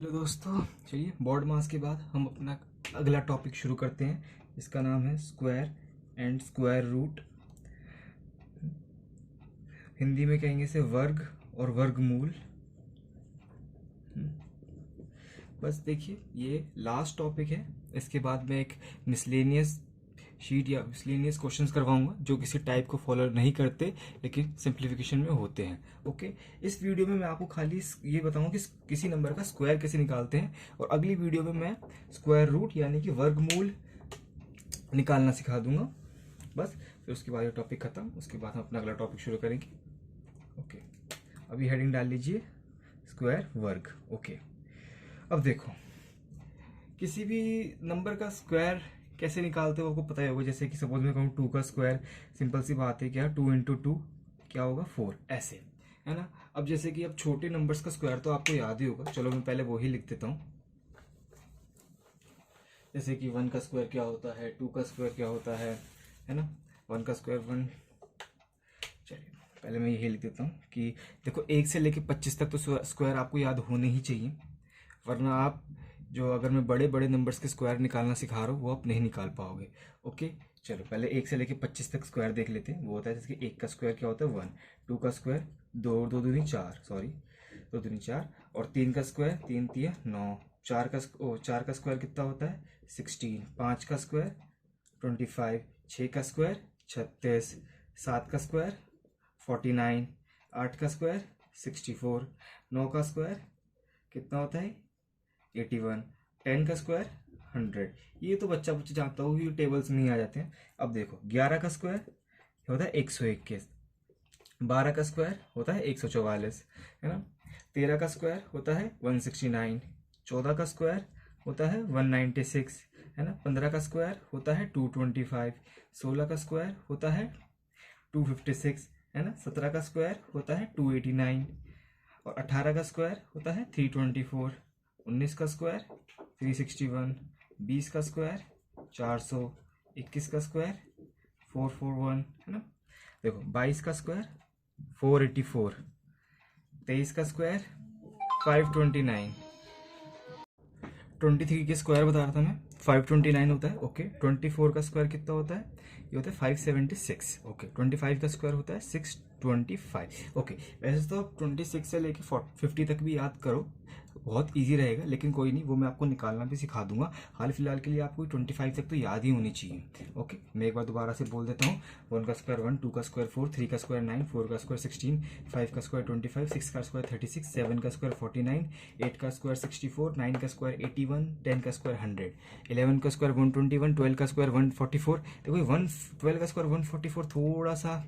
Hello दोस्तों, चलिए board मास के बाद हम अपना अगला टॉपिक शुरू करते हैं। इसका नाम है square and square root. Hindi में कहेंगे इसे वर्ग और वर्गमूल। बस देखिए, ये लास्ट टॉपिक है। इसके बाद मैं एक मिसलेनियस शीट या मिसलेनियस क्वेश्चंस करवाऊंगा जो किसी टाइप को फॉलो नहीं करते लेकिन सिंप्लीफिकेशन में होते हैं। ओके, इस वीडियो में मैं आपको खाली ये बताऊंगा कि किसी नंबर का स्क्वायर कैसे निकालते हैं, और अगली वीडियो में मैं स्क्वायर रूट यानी कि वर्गमूल निकालना सिखा दूंगा। बस फिर उसके बाद ये टॉपिक खत्म। उसके बाद हम अपना अगला टॉपिक शुरू करेंगे। ओके, अभी हेडिंग डाल लीजिए स्क्वायर वर्ग। ओके, अब देखो, किसी भी नंबर का स्क्वायर कैसे निकालते हो आपको पता ही होगा। जैसे कि सपोज मैं कहूँ 2 का स्क्वायर, सिंपल सी बात है, क्या 2 इंटू 2 क्या होगा 4, ऐसे है ना। अब जैसे कि अब छोटे नंबर्स का स्क्वायर तो आपको याद ही होगा, चलो मैं पहले वो ही लिख देता हूँ। जैसे कि 1 का स्क्वायर क्या होता है, 2 का स्क्वायर क्या होता है ना। 1 का स्क्वायर 1। चलिए पहले मैं यही लिख देता हूँ कि देखो 1 से लेके 25 तक तो स्क्वायर आपको याद होने ही चाहिए, वरना आप जो अगर मैं बड़े बड़े नंबर्स के स्क्वायर निकालना सिखा रहा हूँ वो आप नहीं निकाल पाओगे। ओके, चलो पहले 1 से लेके 25 तक स्क्वायर देख लेते हैं। वो होता है जैसे कि 1 का स्क्वायर क्या होता है 1, 2 का स्क्वायर 2 2 दूनी 4, सॉरी 2 दूनी 4, और 3 का स्क्वायर 3 3 9, 4 का स्क्वायर कितना होता है 16, 5 का स्क्वायर 25, 6 का स्क्वायर 36, 7 का स्क्वायर 49, 8 का स्क्वायर 64, 9 का स्क्वायर कितना होता है 81, 10 का स्क्वायर 100। ये तो बच्चा बच्चा जानता हो, ये टेबल्स में ही आ जाते हैं। अब देखो 11 का स्क्वायर होता है 121, 12 का स्क्वायर होता है 144, है ना। 13 का स्क्वायर होता है 169, 14 का स्क्वायर होता है 196, है ना। 15 का स्क्वायर होता है 225, 16 का स्क्वायर होता है 256, है ना। 17 का स्क्वायर होता है 289, और 18 का स्क्वायर होता है 324, 19 का स्क्वायर 361, 20 का स्क्वायर 400, 21 का स्क्वायर 441, है ना। देखो 22 का स्क्वायर 484, 23 का स्क्वायर 529, 23 के स्क्वायर बता रहा था मैं 529 होता है। ओके, 24 का स्क्वायर कितना होता है, ये होता है 576। ओके, 25 का स्क्वायर होता है 625। ओके, वैसे तो आप 26 से लेके 50 तक भी याद करो, बहुत इजी रहेगा, लेकिन कोई नहीं, वो मैं आपको निकालना भी सिखा दूंगा। हाल फिलहाल के लिए आपको 25 तक तो याद ही होनी चाहिए। ओके, मैं एक बार दोबारा से बोल देता हूँ। 1 का स्क्वायर 1, 2 का स्क्वायर 4, 3 का स्क्वायर 9, 4 का स्क्वायर 16, 5 का स्क्वायर 25, 6 का स्क्वायर 36, 7 का स्क्वायर 49, 8 का स्क्वायर 64, 9 का स्क्वायर 81, 10 का स्क्वायर 100, 11 का स्क्वायर 121, 12 का स्क्वायर 144। देखो 12 का स्क्वायर 144 थोड़ा सा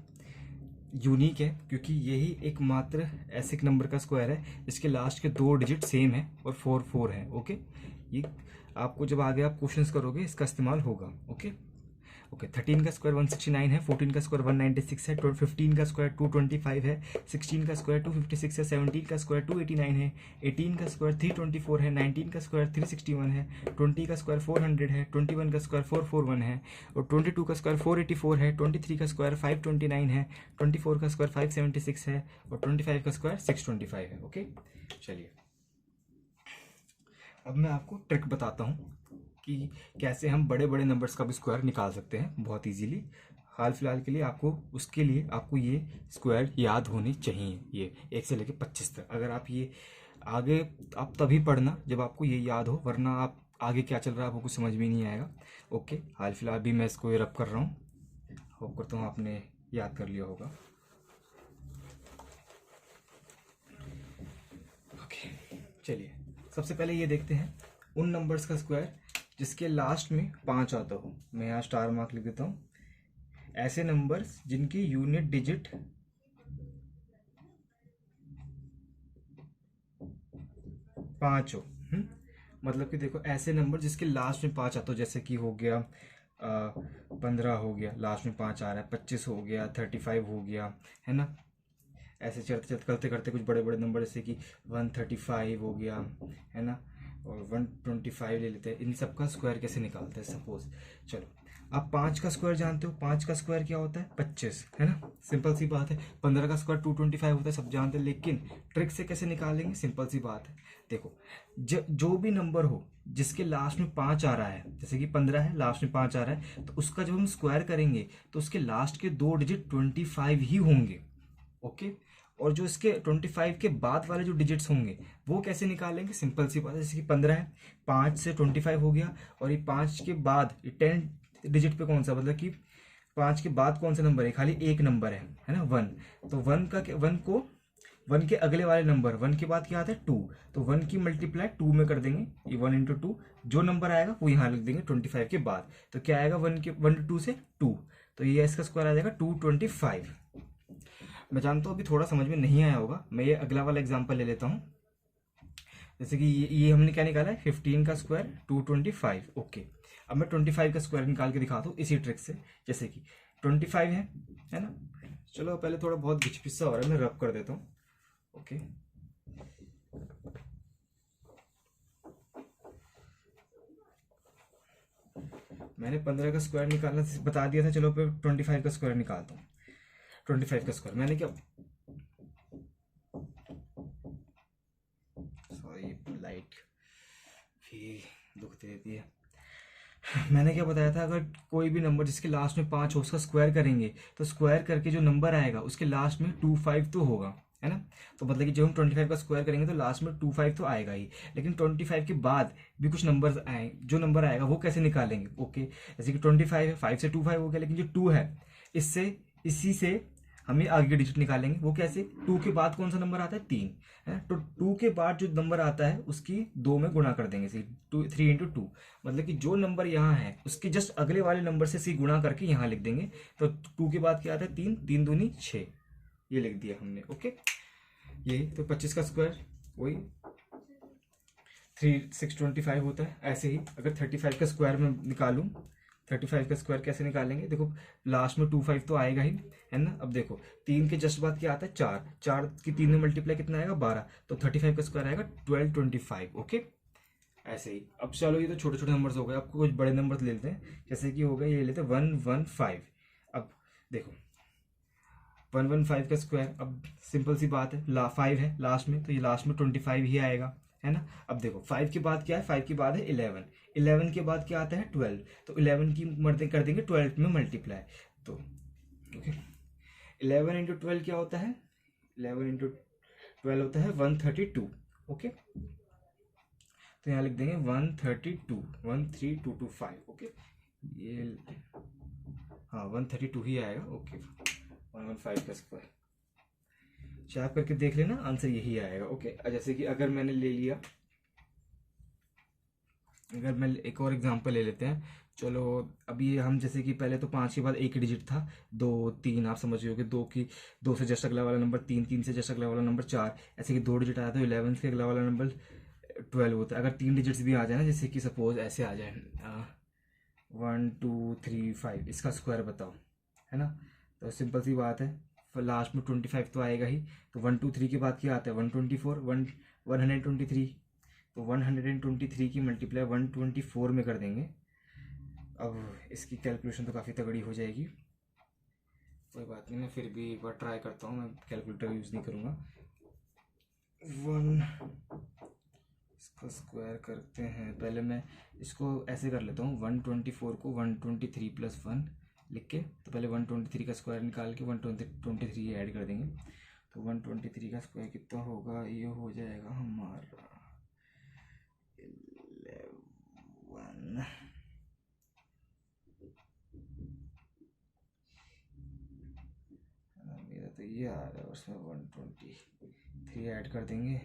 यूनिक है, क्योंकि यही एकमात्र ऐसे एक नंबर का स्क्वायर है जिसके लास्ट के 2 डिजिट सेम है और 4 4 है। ओके, ये आपको जब आगे आप क्वेश्चंस करोगे इसका इस्तेमाल होगा। ओके ओके, 13 का स्क्वायर 169 है, 14 का स्क्वायर 196 है, 15 का स्क्वायर 225 है, 16 का स्क्वायर 256 है, 17 का स्क्वायर 289 है, 18 का स्क्वायर 324 है, 19 का स्क्वायर 361 है, 20 का स्क्वायर 400 है, 21 का स्क्वायर 441 है, और 22 का स्क्वायर 484 है, 23 का स्क्वायर 529 है, 24 का स्क्वायर 576 है, और 25 का स्क्वायर 625 है। ओके, चलिए अब मैं आपको ट्रिक बताता हूँ कि कैसे हम बड़े बड़े नंबर्स का भी स्क्वायर निकाल सकते हैं बहुत इजीली। हाल फिलहाल के लिए आपको उसके लिए आपको ये स्क्वायर याद होने चाहिए, ये 1 से लेकर 25 तक। अगर आप ये आगे आप तभी पढ़ना जब आपको ये याद हो, वरना आप आगे क्या चल रहा है आपको कुछ समझ में नहीं आएगा। ओके, हाल फिलहाल भी मैं इसको रब कर रहा हूँ, होप करता हूँ आपने याद कर लिया होगा। ओके, चलिए सबसे पहले ये देखते हैं उन नंबर्स का स्क्वायर जिसके लास्ट में 5 आता हो। मैं यहाँ स्टार मार्क लिख देता हूँ। ऐसे नंबर्स जिनकी यूनिट डिजिट 5 हो। मतलब कि देखो ऐसे नंबर जिसके लास्ट में 5 आता हो, जैसे कि हो गया 15 हो गया, लास्ट में 5 आ रहा है, 25 हो गया, 35 हो गया, है ना। ऐसे चलते चलते करते करते कुछ बड़े बड़े नंबर जैसे कि 135 हो गया, है ना, और 125 ले लेते हैं। इन सब का स्क्वायर कैसे निकालते हैं सपोज, चलो आप 5 का स्क्वायर जानते हो, 5 का स्क्वायर क्या होता है 25, है ना, सिंपल सी बात है। 15 का स्क्वायर 225 होता है, सब जानते हैं, लेकिन ट्रिक से कैसे निकालेंगे, सिंपल सी बात है। देखो जो भी नंबर हो जिसके लास्ट में 5 आ रहा है, जैसे कि 15 है, लास्ट में 5 आ रहा है, तो उसका जब हम स्क्वायर करेंगे तो उसके लास्ट के 2 डिजिट 25 ही होंगे, ओके। और जो इसके 25 के बाद वाले जो डिजिट्स होंगे वो कैसे निकालेंगे, सिंपल सी बात है। जैसे कि 15 है, 5 से 25 हो गया, और ये 5 के बाद 10 डिजिट पे कौन सा, मतलब कि 5 के बाद कौन सा नंबर है, खाली एक नंबर है ना, 1। तो 1 के अगले वाले नंबर 1 के बाद क्या आता है 2, तो 1 की मल्टीप्लाई 2 में कर देंगे, ये 1 इंटू 2, जो नंबर आएगा वो यहाँ लिख देंगे 25 के बाद। तो क्या आएगा 1 2 से 2, तो ये इसका स्क्वायर आ जाएगा 225। मैं जानता हूँ अभी थोड़ा समझ में नहीं आया होगा, मैं ये अगला वाला एग्जांपल ले लेता हूँ। जैसे कि ये हमने क्या निकाला है 15 का स्क्वायर 225, ओके। अब मैं 25 का स्क्वायर निकाल के दिखाता हूँ इसी ट्रिक से। जैसे कि 25 है ना, चलो पहले थोड़ा बहुत घिचपिस्सा हो रहा है, मैं रब कर देता हूँ, ओके। मैंने 15 का स्क्वायर निकालना बता दिया था, चलो पे 25 का स्क्वायर निकालता हूँ। 25 का स्क्वायर मैंने क्या, सॉरी लाइट भी दुख देती है। मैंने क्या बताया था, अगर कोई भी नंबर जिसके लास्ट में 5 हो उसका स्क्वायर करेंगे तो स्क्वायर करके जो नंबर आएगा उसके लास्ट में 25 तो होगा, है ना। तो मतलब कि जब हम 25 का स्क्वायर करेंगे तो लास्ट में 25 तो आएगा ही, लेकिन 25 के बाद भी कुछ नंबर आए, जो नंबर आएगा वो कैसे निकालेंगे, ओके। जैसे कि 25 है, 5 से 25 हो गया, लेकिन जो 2 है इसी से हमें आगे के डिजिट निकालेंगे, वो कैसे, 2 के बाद कौन सा नंबर आता है 3, है। तो 2 के बाद जो नंबर आता है उसकी 2 में गुणा कर देंगे, 3 इंटू 2, मतलब कि जो नंबर यहाँ है उसके जस्ट अगले वाले नंबर से सी गुणा करके यहाँ लिख देंगे। तो 2 के बाद क्या आता है 3, 3 दूनी 6, ये लिख दिया हमने, ओके। ये तो 25 का स्क्वायर वही 625 होता है। ऐसे ही अगर 35 का स्क्वायर में निकालूं, 35 का स्क्वायर कैसे निकालेंगे, देखो लास्ट में 25 तो आएगा ही, है ना। अब देखो 3 के जस्ट बाद क्या आता है 4, 4 की 3 में मल्टीप्लाई कितना आएगा 12, तो 35 का स्क्वायर आएगा 1225, ओके। ऐसे ही अब चलो ये तो छोटे छोटे नंबर्स हो गए, आपको कुछ बड़े नंबर्स ले लेते हैं। जैसे कि हो गए ये लेते हैं 115। अब देखो 115 का स्क्वायर, अब सिंपल सी बात है, 5 है लास्ट में, तो ये लास्ट में 25 ही आएगा, है ना। अब देखो 5 के बाद क्या है, 5 के बाद है 11, 11 के बाद क्या आता है 12, तो 11 की मर्दे कर देंगे 12 में मल्टीप्लाई, तो ओके 11 इंटू 12 क्या होता है, 11 इंटू 12 होता है 132, ओके। तो यहाँ लिख देंगे 132, 13225, ओके। ये हाँ 132 ही आएगा, ओके। 115 का स्क्वायर चाप करके देख लेना, आंसर यही आएगा, ओके। जैसे कि अगर मैंने ले लिया, अगर मैं एक और एग्जांपल ले लेते हैं, चलो अभी हम जैसे कि पहले तो 5 के बाद एक डिजिट था, 2 3, आप समझ रहे हो कि 2 से जस्ट अगला वाला नंबर 3, 3 से जस्ट अगला वाला नंबर 4, ऐसे कि 2 डिजिट आया तो 11 से अगला वाला नंबर 12 होता है। अगर 3 डिजिट्स भी आ जाए ना, जैसे कि सपोज ऐसे आ जाए 1 2 3 5, इसका स्क्वायर बताओ, है ना। तो सिंपल सी बात है, लास्ट में 25 तो आएगा ही, तो 1 2 3 के बाद क्या आता है 124, 123, तो 123 की मल्टीप्लाई 124 में कर देंगे। अब इसकी कैलकुलेशन तो काफ़ी तगड़ी हो जाएगी, कोई बात नहीं, मैं फिर भी एक बार ट्राई करता हूँ, मैं कैलकुलेटर यूज़ नहीं करूँगा। इसका स्क्वायर करते हैं, पहले मैं इसको ऐसे कर लेता हूँ, 124 को 123 प्लस 1 लिख के, तो पहले 123 का स्क्वायर निकाल के 123 ऐड कर देंगे, तो 123 का स्क्वायर कितना होगा, ये हो जाएगा हमारा 11, मेरा तो ये आ रहा है, उसमें 123 ऐड कर देंगे,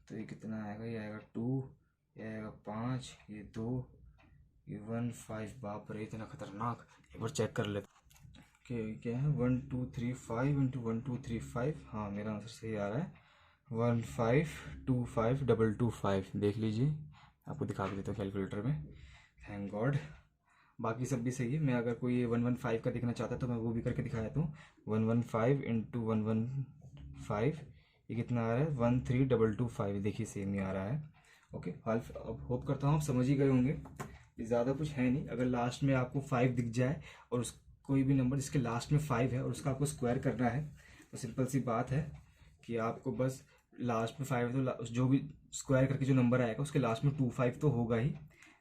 तो ये कितना आएगा, ये आएगा 2, ये आएगा 5, ये 2, ये 15, बाप रे इतना खतरनाक, एक बार चेक कर लेते क्या है 1235 इंटू 1235, हाँ मेरा आंसर सही आ रहा है 1525225, देख लीजिए, आपको दिखा देता हूँ कैलकुलेटर में, थैंक गॉड। बाकी सब भी सही है, मैं अगर कोई 115 का देखना चाहता तो मैं वो भी करके दिखा देता हूँ, 115 इंटू 115, ये कितना आ रहा है 13225, देखिए सेम ही आ रहा है, ओके, अब होप करता हूँ आप समझ ही गए होंगे, ये ज़्यादा कुछ है नहीं। अगर लास्ट में आपको 5 दिख जाए और उस कोई भी नंबर जिसके लास्ट में 5 है और उसका आपको स्क्वायर करना है, तो सिंपल सी बात है कि आपको बस लास्ट में 5 है तो जो भी स्क्वायर करके जो नंबर आएगा उसके लास्ट में 25 तो होगा ही,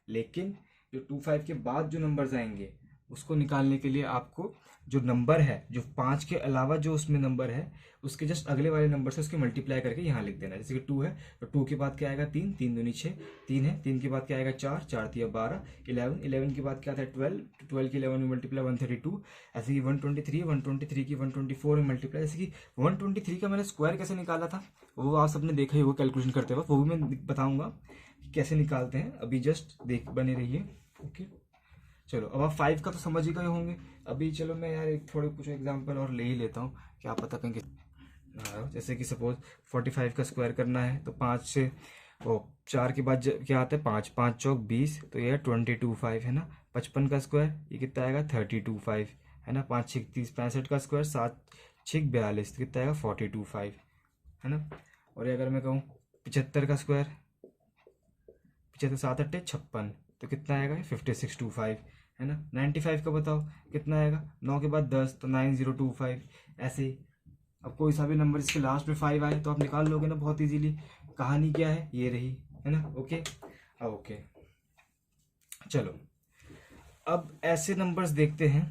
लेकिन जो 25 के बाद जो नंबर्स आएंगे उसको निकालने के लिए आपको जो नंबर है, जो 5 के अलावा जो उसमें नंबर है उसके जस्ट अगले वाले नंबर से उसके मल्टीप्लाई करके यहाँ लिख देना है। जैसे कि 2 है तो 2 के बाद क्या आएगा 3, 3 दूनी 6, 3 है, 3 के बाद क्या आएगा 4, 4 तिया 12, 11, 11 के बाद क्या था 12, 12 की 11 में मल्टीप्लाई 132, ऐसे कि 123, 123 की 124 में मल्टीप्लाई। जैसे कि 123 का मैंने स्क्वायर कैसे निकाला था वो आप सबने देखा ही होगा कैलकुलेशन करते वक्त, वो भी मैं बताऊंगा कैसे निकालते हैं, अभी जस्ट देख बने रहिए। ओके चलो, अब आप 5 का तो समझ ही गए होंगे। अभी चलो मैं यार एक थोड़े कुछ एग्जांपल और ले ही लेता हूँ, क्या पता कहीं जैसे कि सपोज 45 का स्क्वायर करना है तो 5 से वो 4 के बाद क्या आता है 5, 5 चौक 20, तो ये 22/5 है ना। 55 का स्क्वायर ये कितना आएगा 32/5 है ना। 5 6 30, 65 का स्क्वायर 7 6 42, तो कितना आएगा 42/5 है ना। और ये अगर मैं कहूँ 75 का स्क्वायर, 75 7 8 56, तो कितना आएगा 56/5 है ना। 95 का बताओ कितना आएगा, 9 के बाद 10 तो 9025, ऐसे ही। अब कोई सा भी नंबर जिसके लास्ट में 5 आए तो आप निकाल लोगे ना बहुत इजीली। कहानी क्या है ये रही है ना। ओके ओके चलो, अब ऐसे नंबर्स देखते हैं,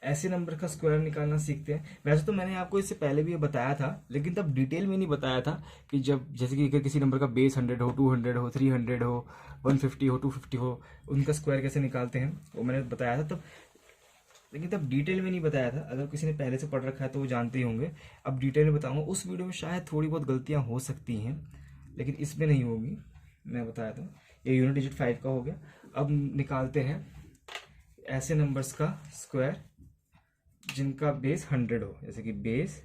ऐसे नंबर का स्क्वायर निकालना सीखते हैं। वैसे तो मैंने आपको इससे पहले भी ये बताया था, लेकिन तब डिटेल में नहीं बताया था कि जब जैसे कि अगर किसी नंबर का बेस 100 हो, 200 हो, 300 हो, 150 हो, 250 हो, उनका स्क्वायर कैसे निकालते हैं वो मैंने बताया था तब, लेकिन तब डिटेल में नहीं बताया था। अगर किसी ने पहले से पढ़ रखा है तो वो जानते ही होंगे। अब डिटेल में बताऊंगा, उस वीडियो में शायद थोड़ी बहुत गलतियां हो सकती हैं लेकिन इसमें नहीं होगी, मैं बताया था। ये यूनिट डिजिट 5 का हो गया। अब निकालते हैं ऐसे नंबर्स का स्क्वायर जिनका बेस 100 हो, जैसे कि बेस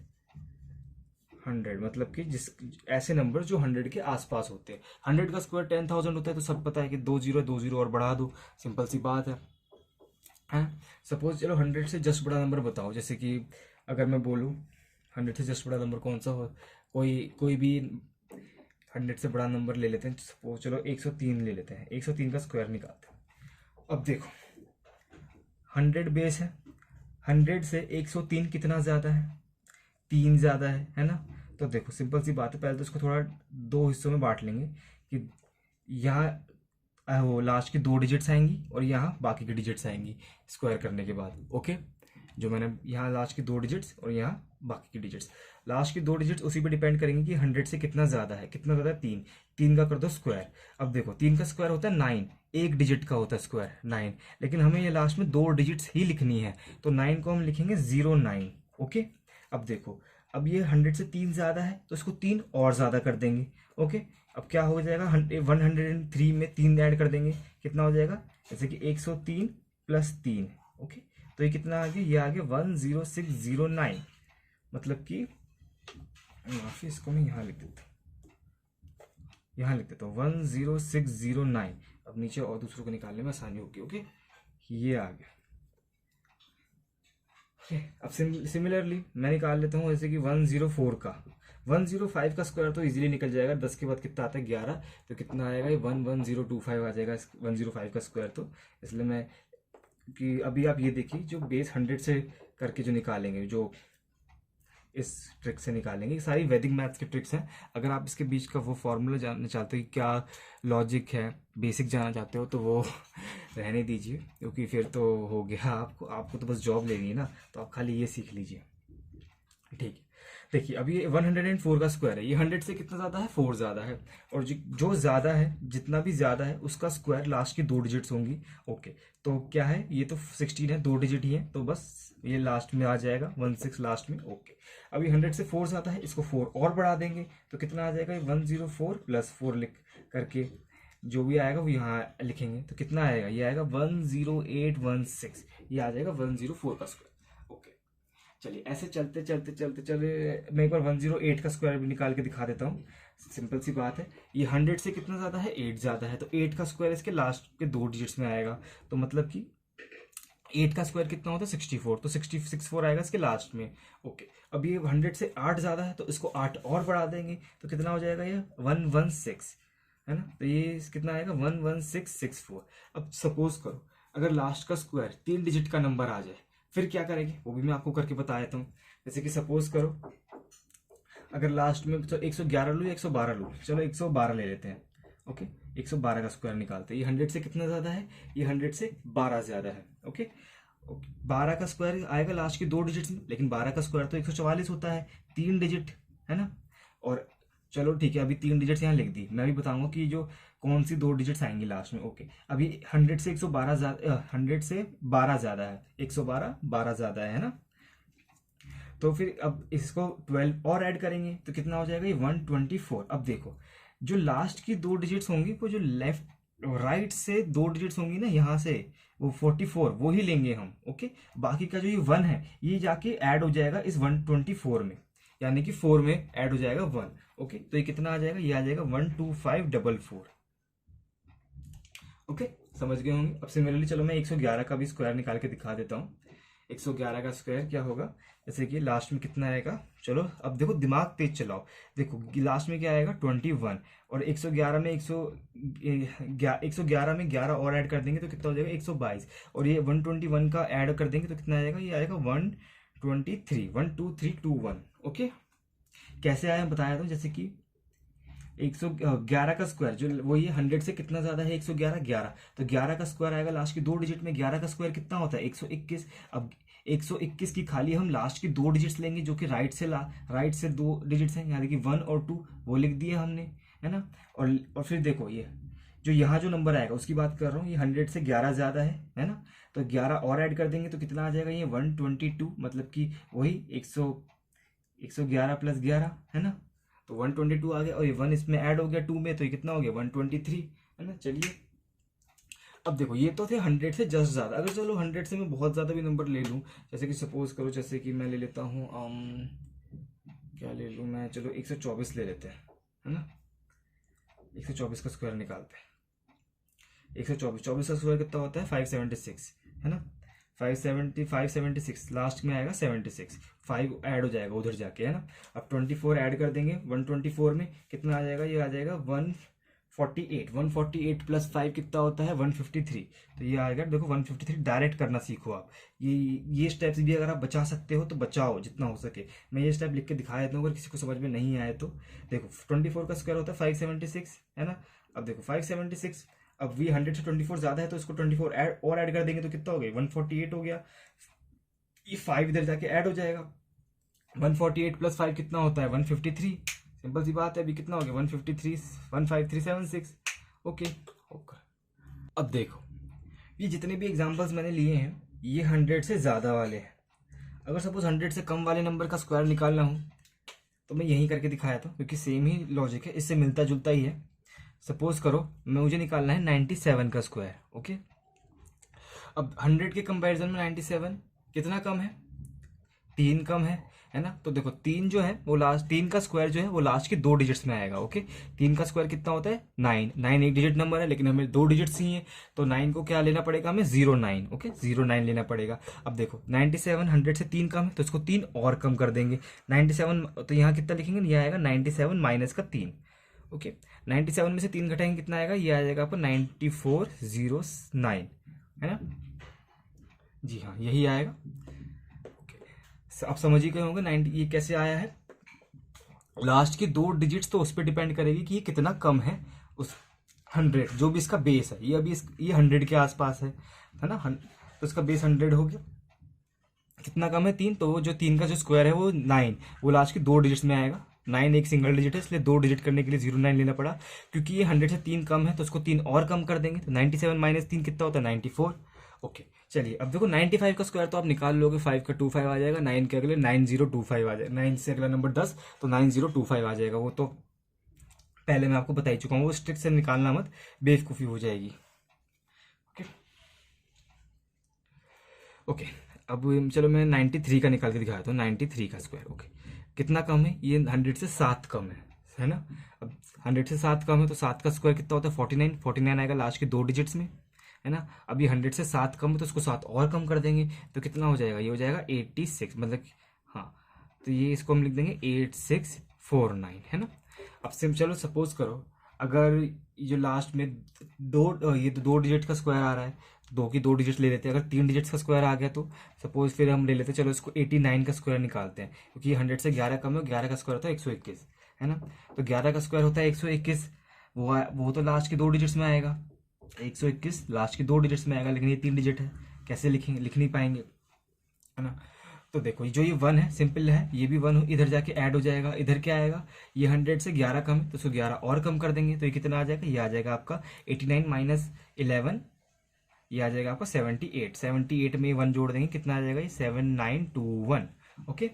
100 मतलब कि जिस ऐसे नंबर जो 100 के आसपास होते हैं। 100 का स्क्वायर 10,000 होता है, तो सब पता है कि 2 जीरो 2 जीरो और बढ़ा दो, सिंपल सी बात है। सपोज चलो 100 से जस्ट बड़ा नंबर बताओ, जैसे कि अगर मैं बोलूँ 100 से जस्ट बड़ा नंबर कौन सा हो, कोई भी 100 से बड़ा नंबर ले लेते हैं। सपोज चलो 103 ले लेते हैं, 103 का स्क्वायर निकालते हैं। अब देखो 100 बेस है, 100 से 103 कितना ज़्यादा है, 3 ज़्यादा है ना। तो देखो सिंपल सी बात है, पहले तो इसको थोड़ा 2 हिस्सों में बांट लेंगे कि यहाँ वो लास्ट की 2 डिजिट्स आएंगी और यहाँ बाकी की डिजिट्स आएंगी स्क्वायर करने के बाद। ओके, जो मैंने यहाँ लास्ट की 2 डिजिट्स और यहाँ बाकी की डिजिट्स, लास्ट की 2 डिजिट्स उसी पे डिपेंड करेंगे कि 100 से कितना ज़्यादा है, कितना ज़्यादा है 3, 3 का कर दो स्क्वायर। अब देखो 3 का स्क्वायर होता है 9, एक डिजिट का होता है स्क्वायर 9, लेकिन हमें ये लास्ट में 2 डिजिट्स ही लिखनी है, तो 9 को हम लिखेंगे 09। ओके, अब देखो अब ये 100 से 3 ज़्यादा है तो इसको 3 और ज़्यादा कर देंगे। ओके, अब क्या हो जाएगा 103 में 3 ऐड कर देंगे, कितना हो जाएगा, जैसे कि 103 प्लस 3। ओके, तो ये कितना आ गया, ये आ गया 10609, मतलब कि माफी इसको मैं यहाँ लिख देता हूँ, यहाँ लिख देता हूँ 10609। अब नीचे और दूसरों को निकालने में आसानी होगी। ओके, ये आ गया। अब सिमिलरली मैं निकाल लेता हूँ जैसे कि 104 का, 105 का स्क्वायर तो इजीली निकल जाएगा, 10 के बाद कितना आता है 11, तो कितना आएगा ये 11025 आ जाएगा 105 का स्क्वायर। तो इसलिए मैं कि अभी आप ये देखिए जो बेस 100 से करके जो निकालेंगे, जो इस ट्रिक से निकालेंगे, सारी वैदिक मैथ्स की ट्रिक्स हैं। अगर आप इसके बीच का वो फॉर्मूला जानना चाहते हो कि क्या लॉजिक है, बेसिक जानना चाहते हो, तो वो रहने दीजिए, क्योंकि फिर तो हो गया आपको तो बस जॉब लेनी है ना, तो आप खाली ये सीख लीजिए। ठीक है, देखिए अभी ये 104 का स्क्वायर है, ये 100 से कितना ज़्यादा है 4 ज़्यादा है, और जो ज़्यादा है जितना भी ज़्यादा है उसका स्क्वायर लास्ट की 2 डिजिट्स होंगी। ओके, तो क्या है, ये तो 16 है, 2 डिजिट ही है, तो बस ये लास्ट में आ जाएगा 16 लास्ट में। ओके, अभी 100 से 4 ज़्यादा है, इसको 4 और बढ़ा देंगे तो कितना आ जाएगा 104 प्लस 4 लिख करके जो भी आएगा वो यहाँ लिखेंगे, तो कितना आएगा, ये आएगा 10816, ये आ जाएगा 104 का स्क्वायर। चलिए ऐसे चलते चलते चलते चले मैं एक बार 108 का स्क्वायर भी निकाल के दिखा देता हूँ। सिंपल सी बात है, ये 100 से कितना ज़्यादा है 8 ज़्यादा है, तो 8 का स्क्वायर इसके लास्ट के 2 डिजिट्स में आएगा, तो मतलब कि 8 का स्क्वायर कितना होता है 64, तो 64 आएगा इसके लास्ट में। ओके, अब ये 100 से 8 ज़्यादा है तो इसको 8 और बढ़ा देंगे, तो कितना हो जाएगा ये 116। है ना, तो ये कितना आएगा 11664। अब सपोज करो अगर लास्ट का स्क्वायर 3 डिजिट का नंबर आ जाए, फिर क्या करेंगे वो भी मैं आपको करके बता देता हूँ। जैसे कि सपोज करो अगर लास्ट में तो 111 लूँ या 112 लूँ, चलो 112 ले लेते हैं। ओके, 112 का स्क्वायर निकालते हैं। ये 100 से कितना ज़्यादा है, ये 100 से 12 ज़्यादा है। ओके, 12 का स्क्वायर आएगा लास्ट की 2 डिजिट में, लेकिन 12 का स्क्वायर तो 144 होता है, 3 डिजिट, है ना। और चलो ठीक है, अभी 3 डिजिट्स यहाँ लिख दी, मैं भी बताऊंगा कि जो कौन सी 2 डिजिट्स आएंगी लास्ट में। ओके, अभी 100 से 112 ज़्यादा, 100 से 12 ज़्यादा है, 112 12 ज़्यादा है ना। तो फिर अब इसको 12 और ऐड करेंगे तो कितना हो जाएगा, ये 124। अब देखो जो लास्ट की 2 डिजिट्स होंगी वो जो लेफ्ट राइट से 2 डिजिट्स होंगी ना यहाँ से, वो 44 वो ही लेंगे हम। ओके, बाकी का जो ये 1 है ये जाके ऐड हो जाएगा इस 124 में, यानी कि 4 में ऐड हो जाएगा 1। ओके, तो ये कितना आ जाएगा, ये आ जाएगा 12544। ओके, समझ गए होंगे। अब सिमिलरली चलो मैं 111 का भी स्क्वायर निकाल के दिखा देता हूँ। 111 का स्क्वायर क्या होगा, जैसे कि लास्ट में कितना आएगा, चलो अब देखो दिमाग तेज चलाओ। देखो लास्ट में क्या आएगा 21, और 111 में 111 में 11 और ऐड कर देंगे तो कितना हो जाएगा 122, और ये 121 का ऐड कर देंगे तो कितना आएगा, ये आएगा 123, 12321। ओके, कैसे आया बताया था, जैसे कि 111 का स्क्वायर जो वो ये 100 से कितना ज्यादा है, 111 11, तो 11 का स्क्वायर आएगा लास्ट की 2 डिजिट में। 11 का स्क्वायर कितना होता है 121। अब 121 की खाली हम लास्ट की 2 डिजिट्स लेंगे जो कि राइट से 2 डिजिट्स हैं, यानी कि 1 और 2 वो लिख दिए हमने, है ना। और फिर देखो ये जो यहाँ जो नंबर आएगा उसकी बात कर रहा हूँ, ये 100 से 11 ज्यादा है ना। तो 11 और ऐड कर देंगे तो कितना आ जाएगा, ये 122, मतलब कि वही 111 प्लस 11, है ना। तो 122 आ गया, और ये 1 इसमें ऐड हो गया 2 में, तो ये कितना हो गया 123, है ना। चलिए अब देखो ये तो थे 100 से जस्ट ज़्यादा। अगर चलो 100 से मैं बहुत ज़्यादा भी नंबर ले लूँ, जैसे कि सपोज करो, जैसे कि मैं ले लेता हूँ क्या ले लूँ मैं, चलो 124 ले लेते हैं, है ना। 124 का स्क्वायर निकालते हैं। 124 का स्क्वायर कितना होता है 576, है ना। 576 लास्ट में आएगा 76, 5 ऐड हो जाएगा उधर जाके, है ना। अब 24 ऐड कर देंगे 124 में, कितना आ जाएगा, ये आ जाएगा 148। 148 प्लस 5 कितना होता है 153, तो ये आएगा। देखो 153 डायरेक्ट करना सीखो आप, ये स्टेप्स भी अगर आप बचा सकते हो तो बचाओ जितना हो सके। मैं ये स्टेप लिख के दिखा देता हूँ अगर किसी को समझ में नहीं आए तो। देखो 24 का स्क्वायर होता है 576, है ना। अब देखो 576, अब वी 100 से 24 ज्यादा है तो इसको 24 ऐड कर देंगे तो कितना हो गया 148 हो गया। ये 5 इधर जाके ऐड हो जाएगा, 148 प्लस 5 कितना होता है 153। सिंपल सी बात है, अभी कितना हो गया 153, 15376। ओके, अब देखो ये जितने भी एग्जांपल्स मैंने लिए हैं ये 100 से ज़्यादा वाले हैं। अगर सपोज 100 से कम वाले नंबर का स्क्वायर निकालना हो तो मैं यही करके दिखाया था, क्योंकि सेम ही लॉजिक है, इससे मिलता जुलता ही है। सपोज करो मुझे निकालना है 97 का स्क्वायर। ओके, अब 100 के कंपैरिजन में 97 कितना कम है, 3 कम है ना। तो देखो 3 जो है वो लास्ट, 3 का स्क्वायर जो है वो लास्ट की 2 डिजिट्स में आएगा। ओके, 3 का स्क्वायर कितना होता है 9, 9 एक डिजिट नंबर है लेकिन हमें 2 डिजिट्स ही है, तो 9 को क्या लेना पड़ेगा हमें 09। ओके, 09 लेना पड़ेगा। अब देखो 97 100 से 3 कम है तो इसको 3 और कम कर देंगे 97, तो यहाँ कितना लिखेंगे, ये आएगा 97 माइनस का 3। ओके, 97 में से 3 घटाएंगे कितना आएगा, ये आ जाएगा आपको 9409, है ना। जी हाँ, यही आएगा। आप समझ ही गए होंगे 90 ये कैसे आया है। लास्ट की 2 डिजिट्स तो उस पर डिपेंड करेगी कि ये कितना कम है उस 100, जो भी इसका बेस है। ये अभी ये 100 के आसपास है ना। तो इसका बेस 100 हो गया, कितना कम है 3, तो जो 3 का जो स्क्वायर है वो 9, वो लास्ट की 2 डिजिट्स में आएगा। 9 एक सिंगल डिजिट है इसलिए 2 डिजिट करने के लिए 09 लेना पड़ा, क्योंकि ये 100 से 3 कम है तो उसको 3 और कम कर देंगे, तो 97 माइनस 3 कितना होता है 94। ओके, चलिए अब देखो 95 का स्क्वायर तो आप निकाल लोगे, 5 का 25 आ जाएगा, 9 के अगले 9025 आ जाएगा, 9 से अगला नंबर 10 तो 9025 आ जाएगा। वो तो पहले मैं आपको बता ही चुका हूँ, वो स्ट्रिक्ट से निकालना मत, बेवकूफ़ी हो जाएगी। ओके ओके, अब चलो मैं 93 का निकाल के दिखाता हूँ। 93 का स्क्वायर ओके कितना कम है, ये 100 से 7 कम है ना। अब 100 से 7 कम है तो 7 का स्क्वायर कितना होता है 49, 49 आएगा लास्ट के 2 डिजिट्स में, है ना। अब ये 100 से 7 कम है तो उसको 7 और कम कर देंगे तो कितना हो जाएगा, ये हो जाएगा 86, मतलब हाँ, तो ये इसको हम लिख देंगे 8649, है ना। अब सिम चलो सपोज करो अगर ये जो लास्ट में ये तो 2 डिजिट का स्क्वायर आ रहा है, 2 की 2 डिजिट ले लेते हैं। अगर 3 डिजिट्स का स्क्वायर आ गया तो सपोज फिर हम ले लेते हैं, चलो इसको 89 का स्क्वायर निकालते हैं, क्योंकि 100 से 11 कम है, 11 का स्क्वायर होता है 121, है ना। तो 11 का स्क्वायर होता है 121, वो तो लास्ट के 2 डिजिट्स में आएगा। 121 लास्ट के 2 डिजिट्स में आएगा, लेकिन ये 3 डिजिट है, कैसे लिखेंगे, लिख नहीं पाएंगे, है ना। तो देखो जो ये 1 है सिंपल है, ये भी 1 इधर जाके ऐड हो जाएगा, इधर क्या आएगा, ये 100 से 11 कम है तो उसको 11 और कम कर देंगे, तो ये कितना आ जाएगा, ये आ जाएगा आपका 89 माइनस 11, ये आ जाएगा आपका 78। 78 में 1 जोड़ देंगे, कितना आ जाएगा, ये 7921। ओके,